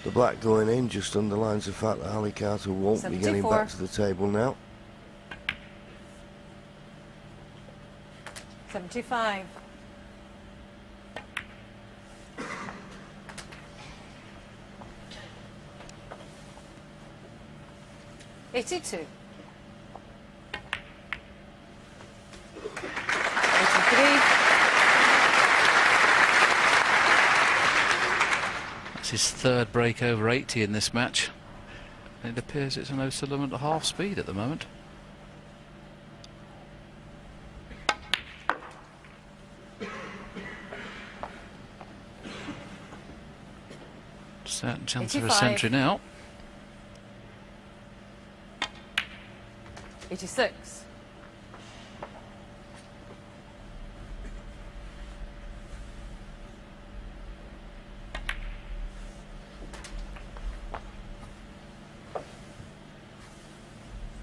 [SPEAKER 3] the black going in just underlines the fact that Ali Carter won't be getting
[SPEAKER 1] 74.
[SPEAKER 3] back to the table now.
[SPEAKER 1] 75. 82. 83.
[SPEAKER 2] That's his third break over 80 in this match. And it appears it's an O'Sullivan at half speed at the moment. Certain chance of a
[SPEAKER 1] 85.
[SPEAKER 2] century now.
[SPEAKER 1] 86.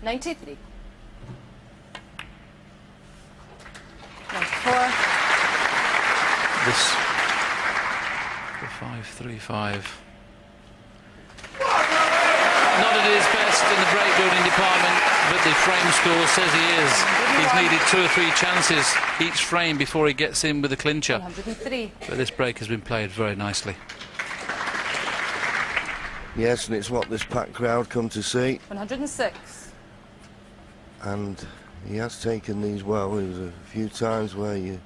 [SPEAKER 1] 93. 94.
[SPEAKER 2] This the 5-3-5. Not at his best in the break building department, but the frame score says he is. He's needed 2 or 3 chances each frame before he gets in with the clincher.
[SPEAKER 1] 103.
[SPEAKER 2] But this break has been played very nicely.
[SPEAKER 3] Yes, and it's what this packed crowd come to see.
[SPEAKER 1] 106.
[SPEAKER 3] And he has taken these well. There was a few times where you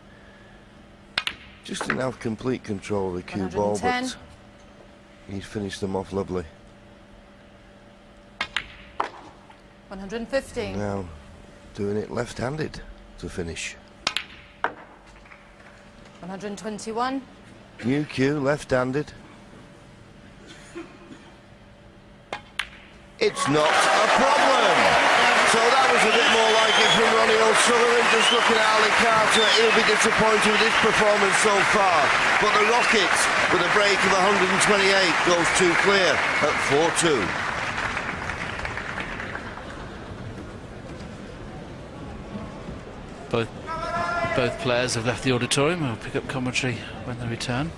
[SPEAKER 3] just didn't have complete control of the cue ball,
[SPEAKER 1] 110.
[SPEAKER 3] but he's finished them off lovely.
[SPEAKER 1] 115.
[SPEAKER 3] Now doing it left-handed to finish.
[SPEAKER 1] 121.
[SPEAKER 3] New cue, left-handed. It's not a problem. So that was a bit more like it from Ronnie O'Sullivan. Just looking at Ali Carter, he'll be disappointed with his performance so far. But the Rockets, with a break of 128, goes 2 clear at 4-2.
[SPEAKER 2] Both players have left the auditorium. We'll pick up commentary when they return.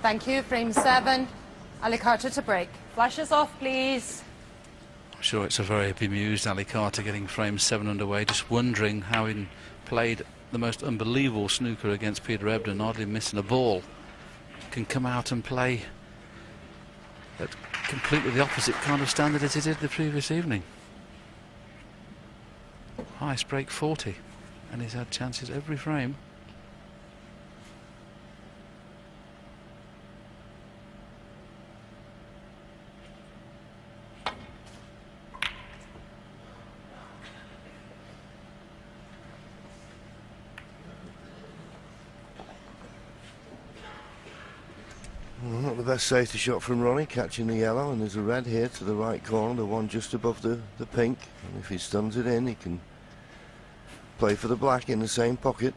[SPEAKER 1] Thank you. Frame 7. Ali Carter to break. Flashes off, please.
[SPEAKER 2] I'm sure it's a very bemused Ali Carter getting frame 7 underway, just wondering how he played the most unbelievable snooker against Peter Ebdon, hardly missing a ball, can come out and play at completely the opposite kind of standard as he did the previous evening. Highest break 40, and he's had chances every frame.
[SPEAKER 3] Not the best safety shot from Ronnie, catching the yellow, and there's a red here to the right corner, the one just above the pink, and if he stuns it in, he can play for the black in the same pocket.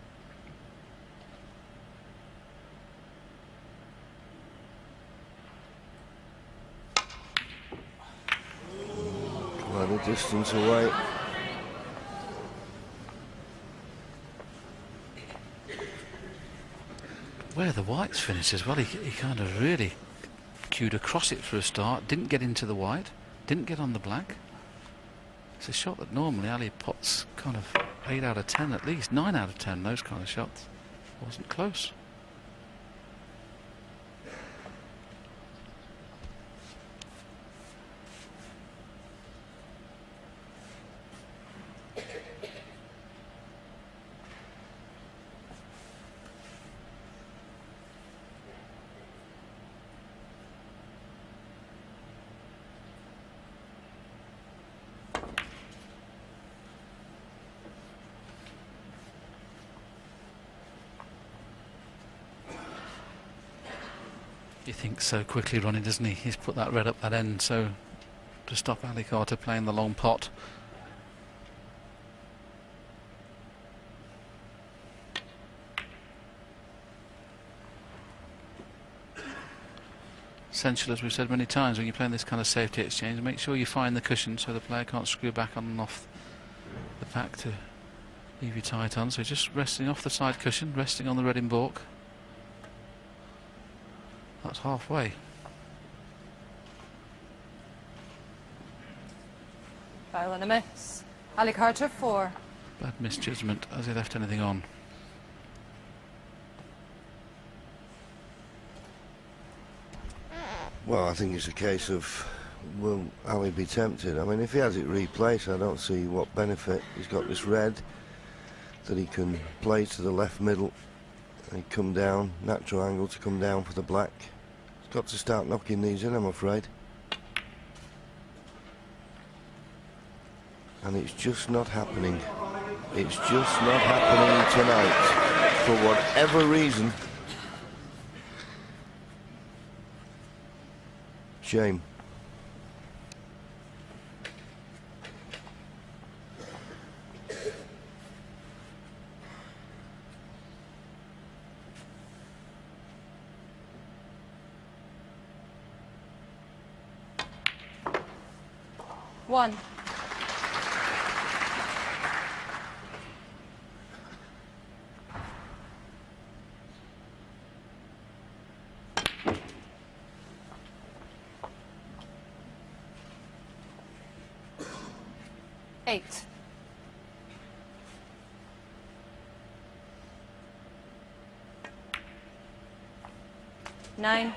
[SPEAKER 3] Quite a distance away.
[SPEAKER 2] Where the whites finished as well, he kind of really queued across it for a start, didn't get into the white, didn't get on the black. It's a shot that normally Ali pots kind of 8 out of 10 at least, 9 out of 10, those kind of shots. Wasn't close. He thinks so quickly, Ronnie, doesn't he? He's put that red up that end, so to stop Ali Carter playing the long pot. Essential, as we've said many times, when you're playing this kind of safety exchange, make sure you find the cushion so the player can't screw back on and off the pack to leave you tight on. So just resting off the side cushion, resting on the red in baulk. That's halfway.
[SPEAKER 1] Foul and a miss. Ali Carter 4.
[SPEAKER 2] Bad misjudgment. Has he left anything on?
[SPEAKER 3] Well, I think it's a case of, will Ali be tempted? I mean, if he has it replaced, I don't see what benefit. He's got this red that he can play to the left middle and come down, natural angle to come down for the black. He's got to start knocking these in, I'm afraid. And it's just not happening. It's just not happening tonight. For whatever reason. Shame.
[SPEAKER 1] One. Eight. Nine.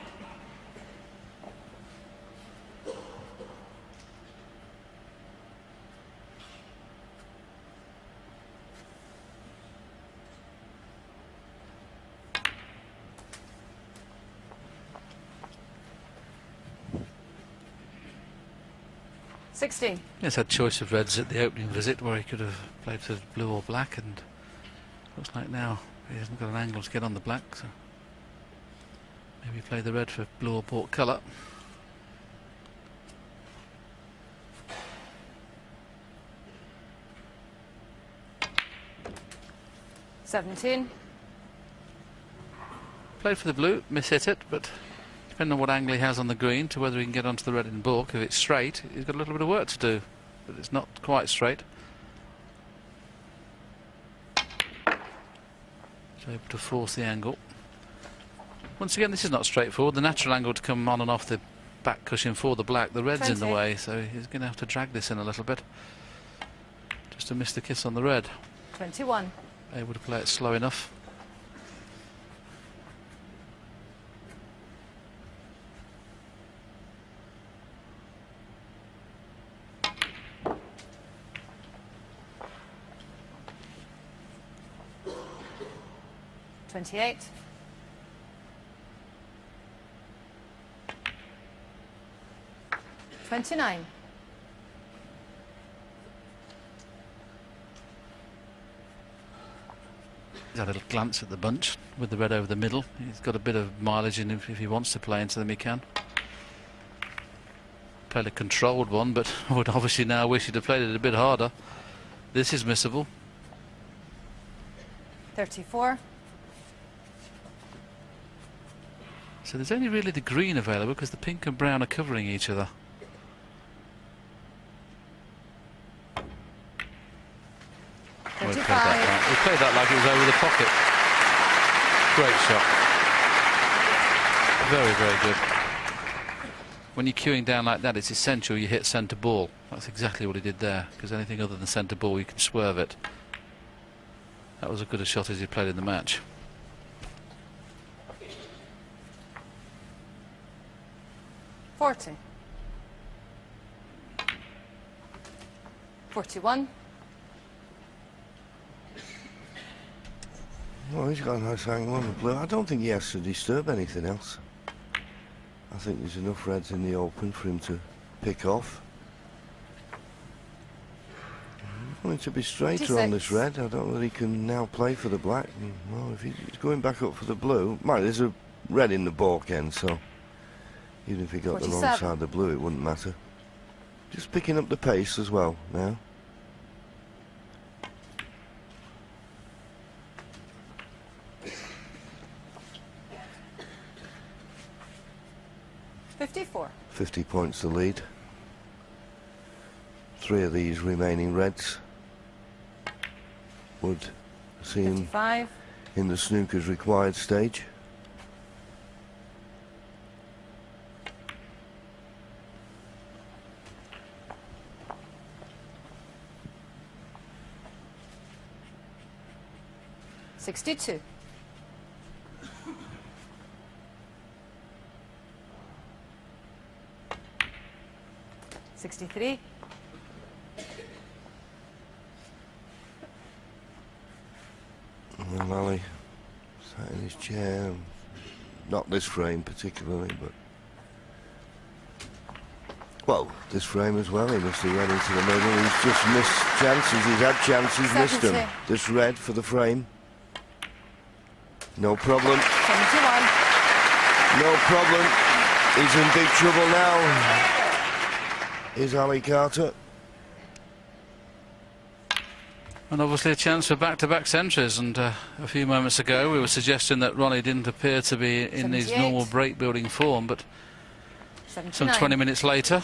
[SPEAKER 1] 16.
[SPEAKER 2] He's had choice of reds at the opening visit where he could have played for blue or black, and looks like now he hasn't got an angle to get on the black, so maybe play the red for blue or portcolour.
[SPEAKER 1] $17.
[SPEAKER 2] Played for the blue, miss-hit it, but depending on what angle he has on the green to whether he can get onto the red in baulk. If it's straight, he's got a little bit of work to do, but it's not quite straight. He's able to force the angle. Once again, this is not straightforward. The natural angle to come on and off the back cushion for the black, the red's
[SPEAKER 1] 20.
[SPEAKER 2] in the way, so he's going to have to drag this in a little bit just to miss the kiss on the red.
[SPEAKER 1] 21.
[SPEAKER 2] Able to play it slow enough.
[SPEAKER 1] $28. $29.
[SPEAKER 2] He's had a little glance at the bunch with the red over the middle. He's got a bit of mileage in him. If he wants to play into them, he can. Played a controlled one, but would obviously now wish he'd have played it a bit harder. This is missable.
[SPEAKER 1] 34.
[SPEAKER 2] So there's only really the green available because the pink and brown are covering each other. He played that like it was over the pocket. Great shot. Very, very good. When you're queuing down like that, it's essential you hit centre ball. That's exactly what he did there, because anything other than centre ball, you can swerve it. That was as good a shot as he played in the match.
[SPEAKER 1] $40. 41.
[SPEAKER 3] Well, he's got a nice angle on the blue. I don't think he has to disturb anything else. I think there's enough reds in the open for him to pick off. I want it to be straighter on this red. I don't know that he can now play for the black. Well, if he's going back up for the blue, there's a red in the baulk end, so even if he got the wrong side of the blue, it wouldn't matter. Just picking up the pace as well now.
[SPEAKER 1] $54.
[SPEAKER 3] 50 points the lead. 3 of these remaining reds would see him
[SPEAKER 1] 55.
[SPEAKER 3] in the snooker's required stage.
[SPEAKER 1] $62. 63.
[SPEAKER 3] And Lally sat in his chair, not this frame particularly, but well, this frame as well. He must have run into the middle. He's just missed chances. He's had chances, missed them. This red for the frame. No problem.
[SPEAKER 1] 71.
[SPEAKER 3] No problem. He's in big trouble now. Is Ali Carter.
[SPEAKER 2] And obviously a chance for back-to-back centres, and a few moments ago we were suggesting that Ronnie didn't appear to be in his normal break-building form, but
[SPEAKER 1] 79.
[SPEAKER 2] some 20 minutes later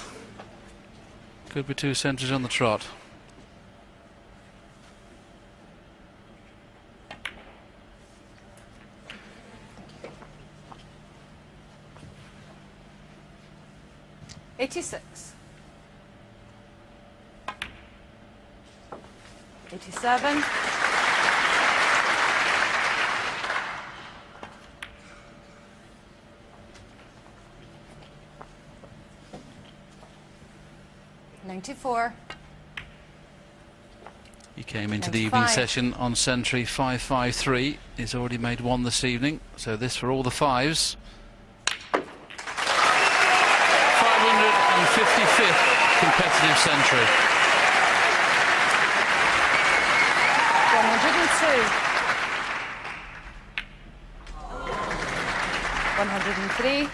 [SPEAKER 2] could be 2 centres on the trot.
[SPEAKER 1] $86. 87. $94.
[SPEAKER 2] He came into the evening session on century 553. He's already made 1 this evening, so this for all the 5s. 555th competitive century.
[SPEAKER 1] 102. 103.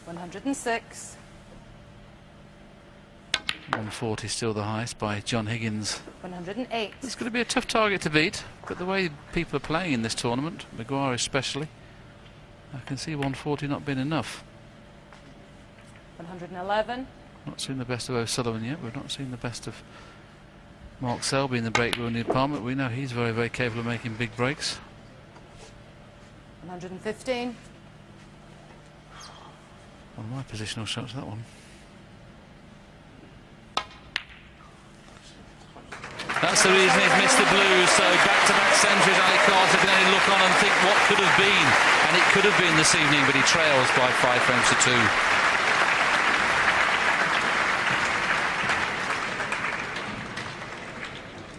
[SPEAKER 1] 106.
[SPEAKER 2] 140 still the highest by John Higgins.
[SPEAKER 1] 108.
[SPEAKER 2] It's going to be a tough target to beat, but the way people are playing in this tournament, Maguire especially, I can see 140 not being enough.
[SPEAKER 1] 111.
[SPEAKER 2] Not seen the best of O'Sullivan yet. We've not seen the best of Mark Selby in the break rule in the apartment. We know he's very, very capable of making big breaks.
[SPEAKER 1] 115.
[SPEAKER 2] One of my positional shots, that one. That's the reason he's missed the blues. So back-to-back centuries, Ali Carter can only look on and think what could have been. And it could have been this evening, but he trails by 5 frames to 2.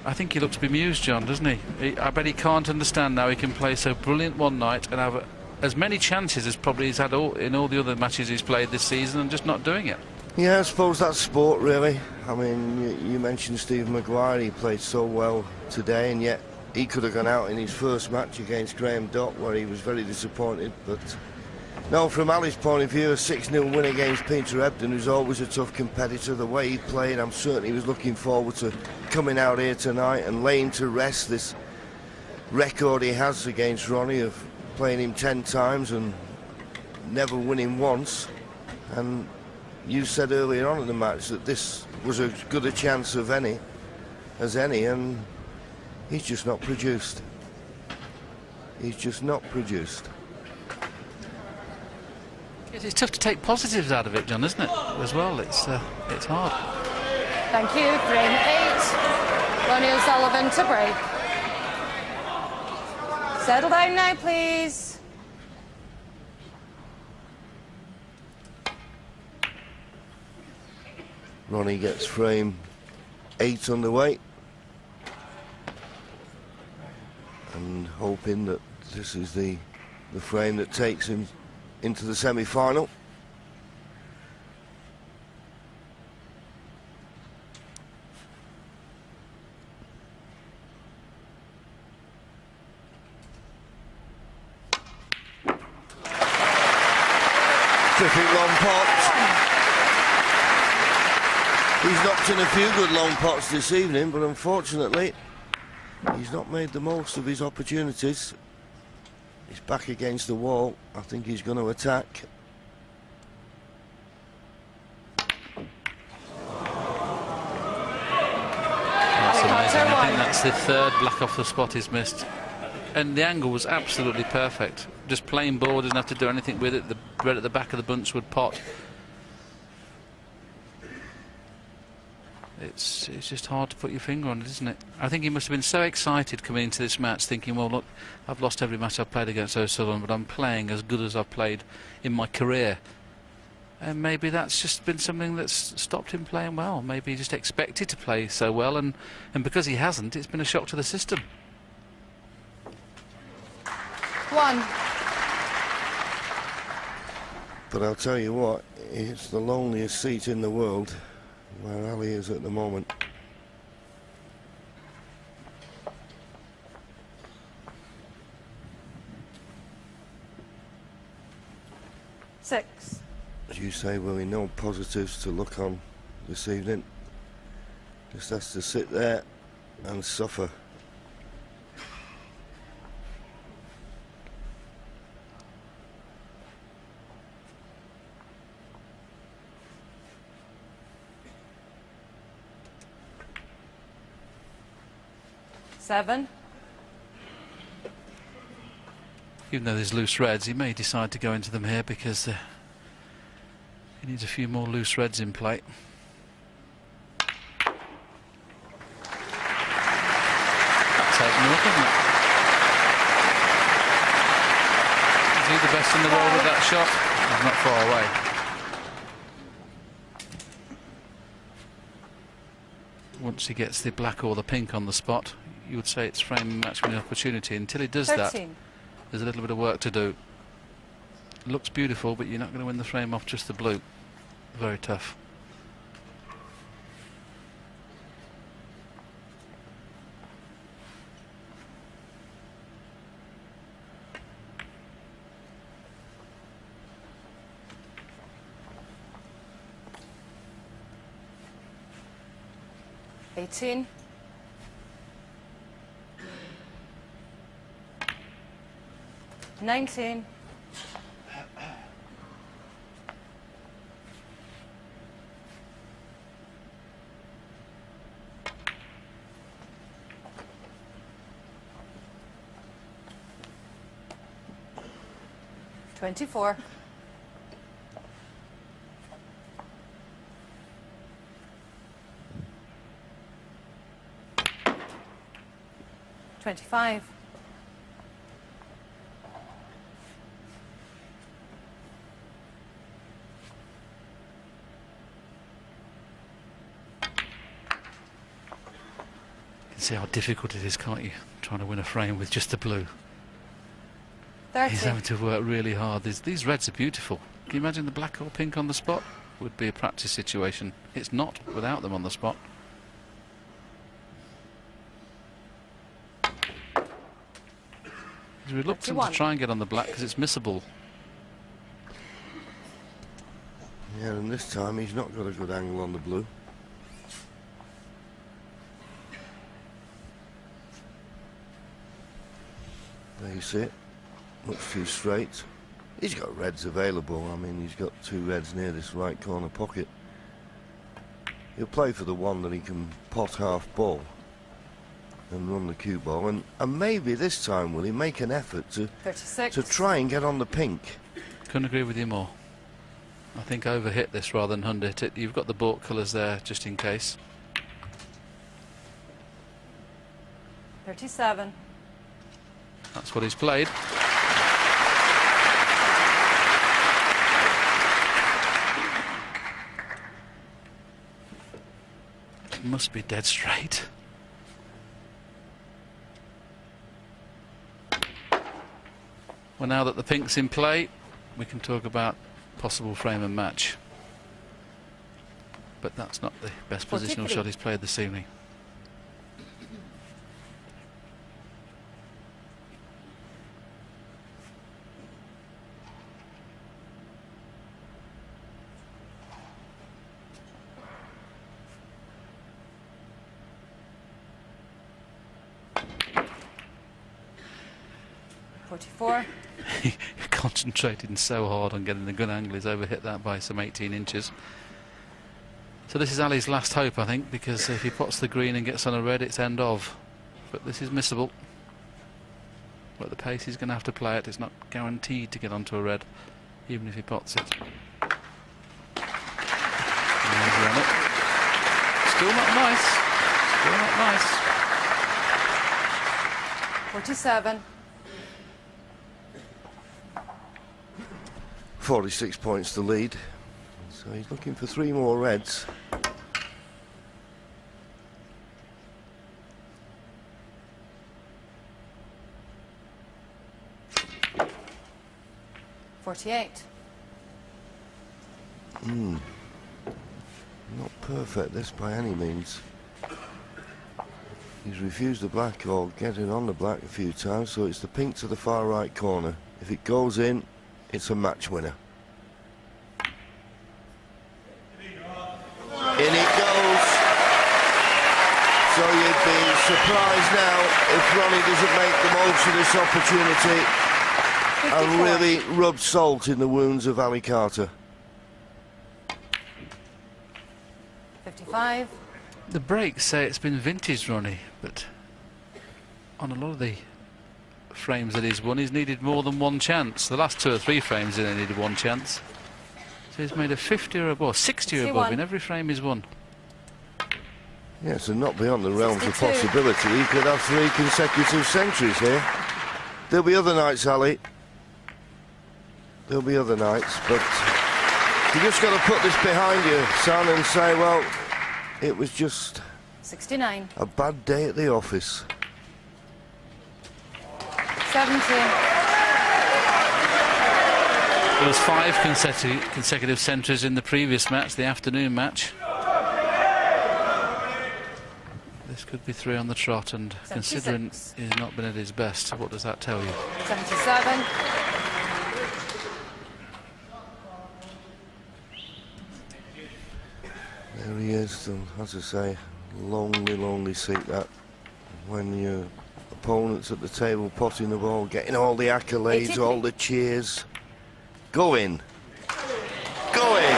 [SPEAKER 2] I think he looks bemused, John, doesn't he? I bet he can't understand now he can play so brilliant one night and have as many chances as probably he's had in all the other matches he's played this season and just not doing it.
[SPEAKER 3] Yeah, I suppose that's sport, really. I mean, you mentioned Steve Maguire. He played so well today, and yet he could have gone out in his first match against Graham Dock, where he was very disappointed. But no, from Ali's point of view, a 6-0 win against Peter Ebdon, who's always a tough competitor. The way he played, I'm certain he was looking forward to coming out here tonight and laying to rest this record he has against Ronnie of playing him 10 times and never winning once. And you said earlier on in the match that this was as good a chance of any as any, and he's just not produced. He's just not produced.
[SPEAKER 2] It's tough to take positives out of it, John, isn't it? As well, it's hard.
[SPEAKER 1] Thank you. Frame 8. Ronnie O'Sullivan to break. Settle down now, please.
[SPEAKER 3] Ronnie gets frame 8 underway, and hoping that this is the frame that takes him into the semi-final. Terrific long pots. He's knocked in a few good long pots this evening, but unfortunately he's not made the most of his opportunities. He's back against the wall. I think he's going to attack.
[SPEAKER 2] That's amazing. I think that's the third black off the spot he's missed. And the angle was absolutely perfect. Just plain ball, doesn't have to do anything with it. The red at the back of the bunchwood pot. It's just hard to put your finger on it, isn't it? I think he must have been so excited coming into this match, thinking, well, look, I've lost every match I've played against O'Sullivan, but I'm playing as good as I've played in my career. And maybe that's just been something that's stopped him playing well. Maybe he just expected to play so well, and because he hasn't, it's been a shock to the system.
[SPEAKER 1] 1.
[SPEAKER 3] But I'll tell you what, it's the loneliest seat in the world where Ali is at the moment.
[SPEAKER 1] Six.
[SPEAKER 3] As you say, Willie, no positives to look on this evening. Just has to sit there and suffer.
[SPEAKER 1] Seven.
[SPEAKER 2] Even though there's loose reds, he may decide to go into them here because he needs a few more loose reds in play. That's opening up, isn't it? Is he the best in the world with that shot? He's not far away. once he gets the black or the pink on the spot, you would say it's frame match winning opportunity. Until he does
[SPEAKER 1] 13.
[SPEAKER 2] that, there's a little bit of work to do. Looks beautiful, but you're not going to win the frame off just the blue. Very tough.
[SPEAKER 1] $18. 19. 24. 25.
[SPEAKER 2] 'See how difficult it is, can't you? Trying to win a frame with just the blue.
[SPEAKER 1] 30.
[SPEAKER 2] He's having to work really hard. These reds are beautiful. Can you imagine the black or pink on the spot? Would be a practice situation. It's not without them on the spot. He's reluctant
[SPEAKER 1] 31.
[SPEAKER 2] to try and get on the black because it's missable.
[SPEAKER 3] Yeah, and this time he's not got a good angle on the blue. There you see it. Much too straight. He's got reds available. I mean, he's got two reds near this right corner pocket. He'll play for the one that he can pot half ball and run the cue ball. And maybe this time will he make an effort to
[SPEAKER 1] 36.
[SPEAKER 3] to try and get on the pink.
[SPEAKER 2] Couldn't agree with you more. I think overhit this rather than underhit it. You've got the baulk colours there just in case.
[SPEAKER 1] 37.
[SPEAKER 2] That's what he's played. It must be dead straight. Well, now that the pink's in play, we can talk about possible frame and match. But that's not the best positional
[SPEAKER 1] 43.
[SPEAKER 2] shot he's played this evening. He concentrated so hard on getting the good angle, he's overhit that by some 18 inches. So this is Ali's last hope, I think, because if he pots the green and gets on a red, it's end of. But this is missable. But at the pace he's going to have to play it. It's not guaranteed to get onto a red, even if he pots it. And he's run it. Still not nice. Still not nice.
[SPEAKER 1] 47.
[SPEAKER 3] 46 points to lead. So he's looking for 3 more reds. Not perfect this by any means. He's refused the black or getting on the black a few times, so it's the pink to the far right corner. If it goes in, it's a match winner. In it goes. So you'd be surprised now if Ronnie doesn't make the most of this opportunity
[SPEAKER 1] 54.
[SPEAKER 3] and really rub salt in the wounds of Ali Carter.
[SPEAKER 1] 55.
[SPEAKER 2] The breaks say it's been vintage, Ronnie, but on a lot of the frames that he's won, he's needed more than one chance. The last 2 or 3 frames he only needed one chance. So he's made a 50 or above, 60 or above in every frame he's won.
[SPEAKER 3] Yes, and not beyond the realms of
[SPEAKER 1] 62.
[SPEAKER 3] possibility. He could have 3 consecutive centuries here. There'll be other nights, Ali. There'll be other nights, but you just got to put this behind you, son, and say, well, it was just
[SPEAKER 1] 69.
[SPEAKER 3] A bad day at the office.
[SPEAKER 1] 70.
[SPEAKER 2] There was 5 consecutive centres in the previous match, the afternoon match. This could be 3 on the trot, and
[SPEAKER 1] 76.
[SPEAKER 2] considering he's not been at his best, what does that tell you?
[SPEAKER 1] 77.
[SPEAKER 3] There he is, and as I say, lonely seat that when your opponent's at the table potting the ball, getting all the accolades, all the cheers. Go in. Go in.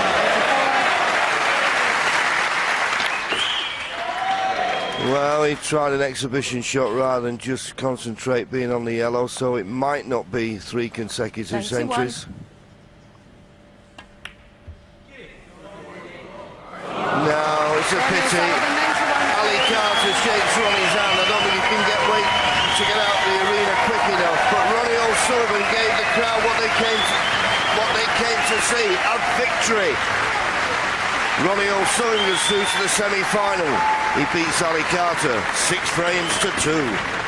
[SPEAKER 3] Well, he tried an exhibition shot rather than just concentrate being on the yellow, so it might not be 3 consecutive
[SPEAKER 1] 91.
[SPEAKER 3] centuries. No, it's a pity. Ali Carter shakes Ronnie's hand. I don't think he can wait to get out of the arena quick enough. But Ronnie O'Sullivan gave the crowd what they came to see, a victory. Ronnie O'Sullivan goes through to the semi-final. He beats Ali Carter 6 frames to 2.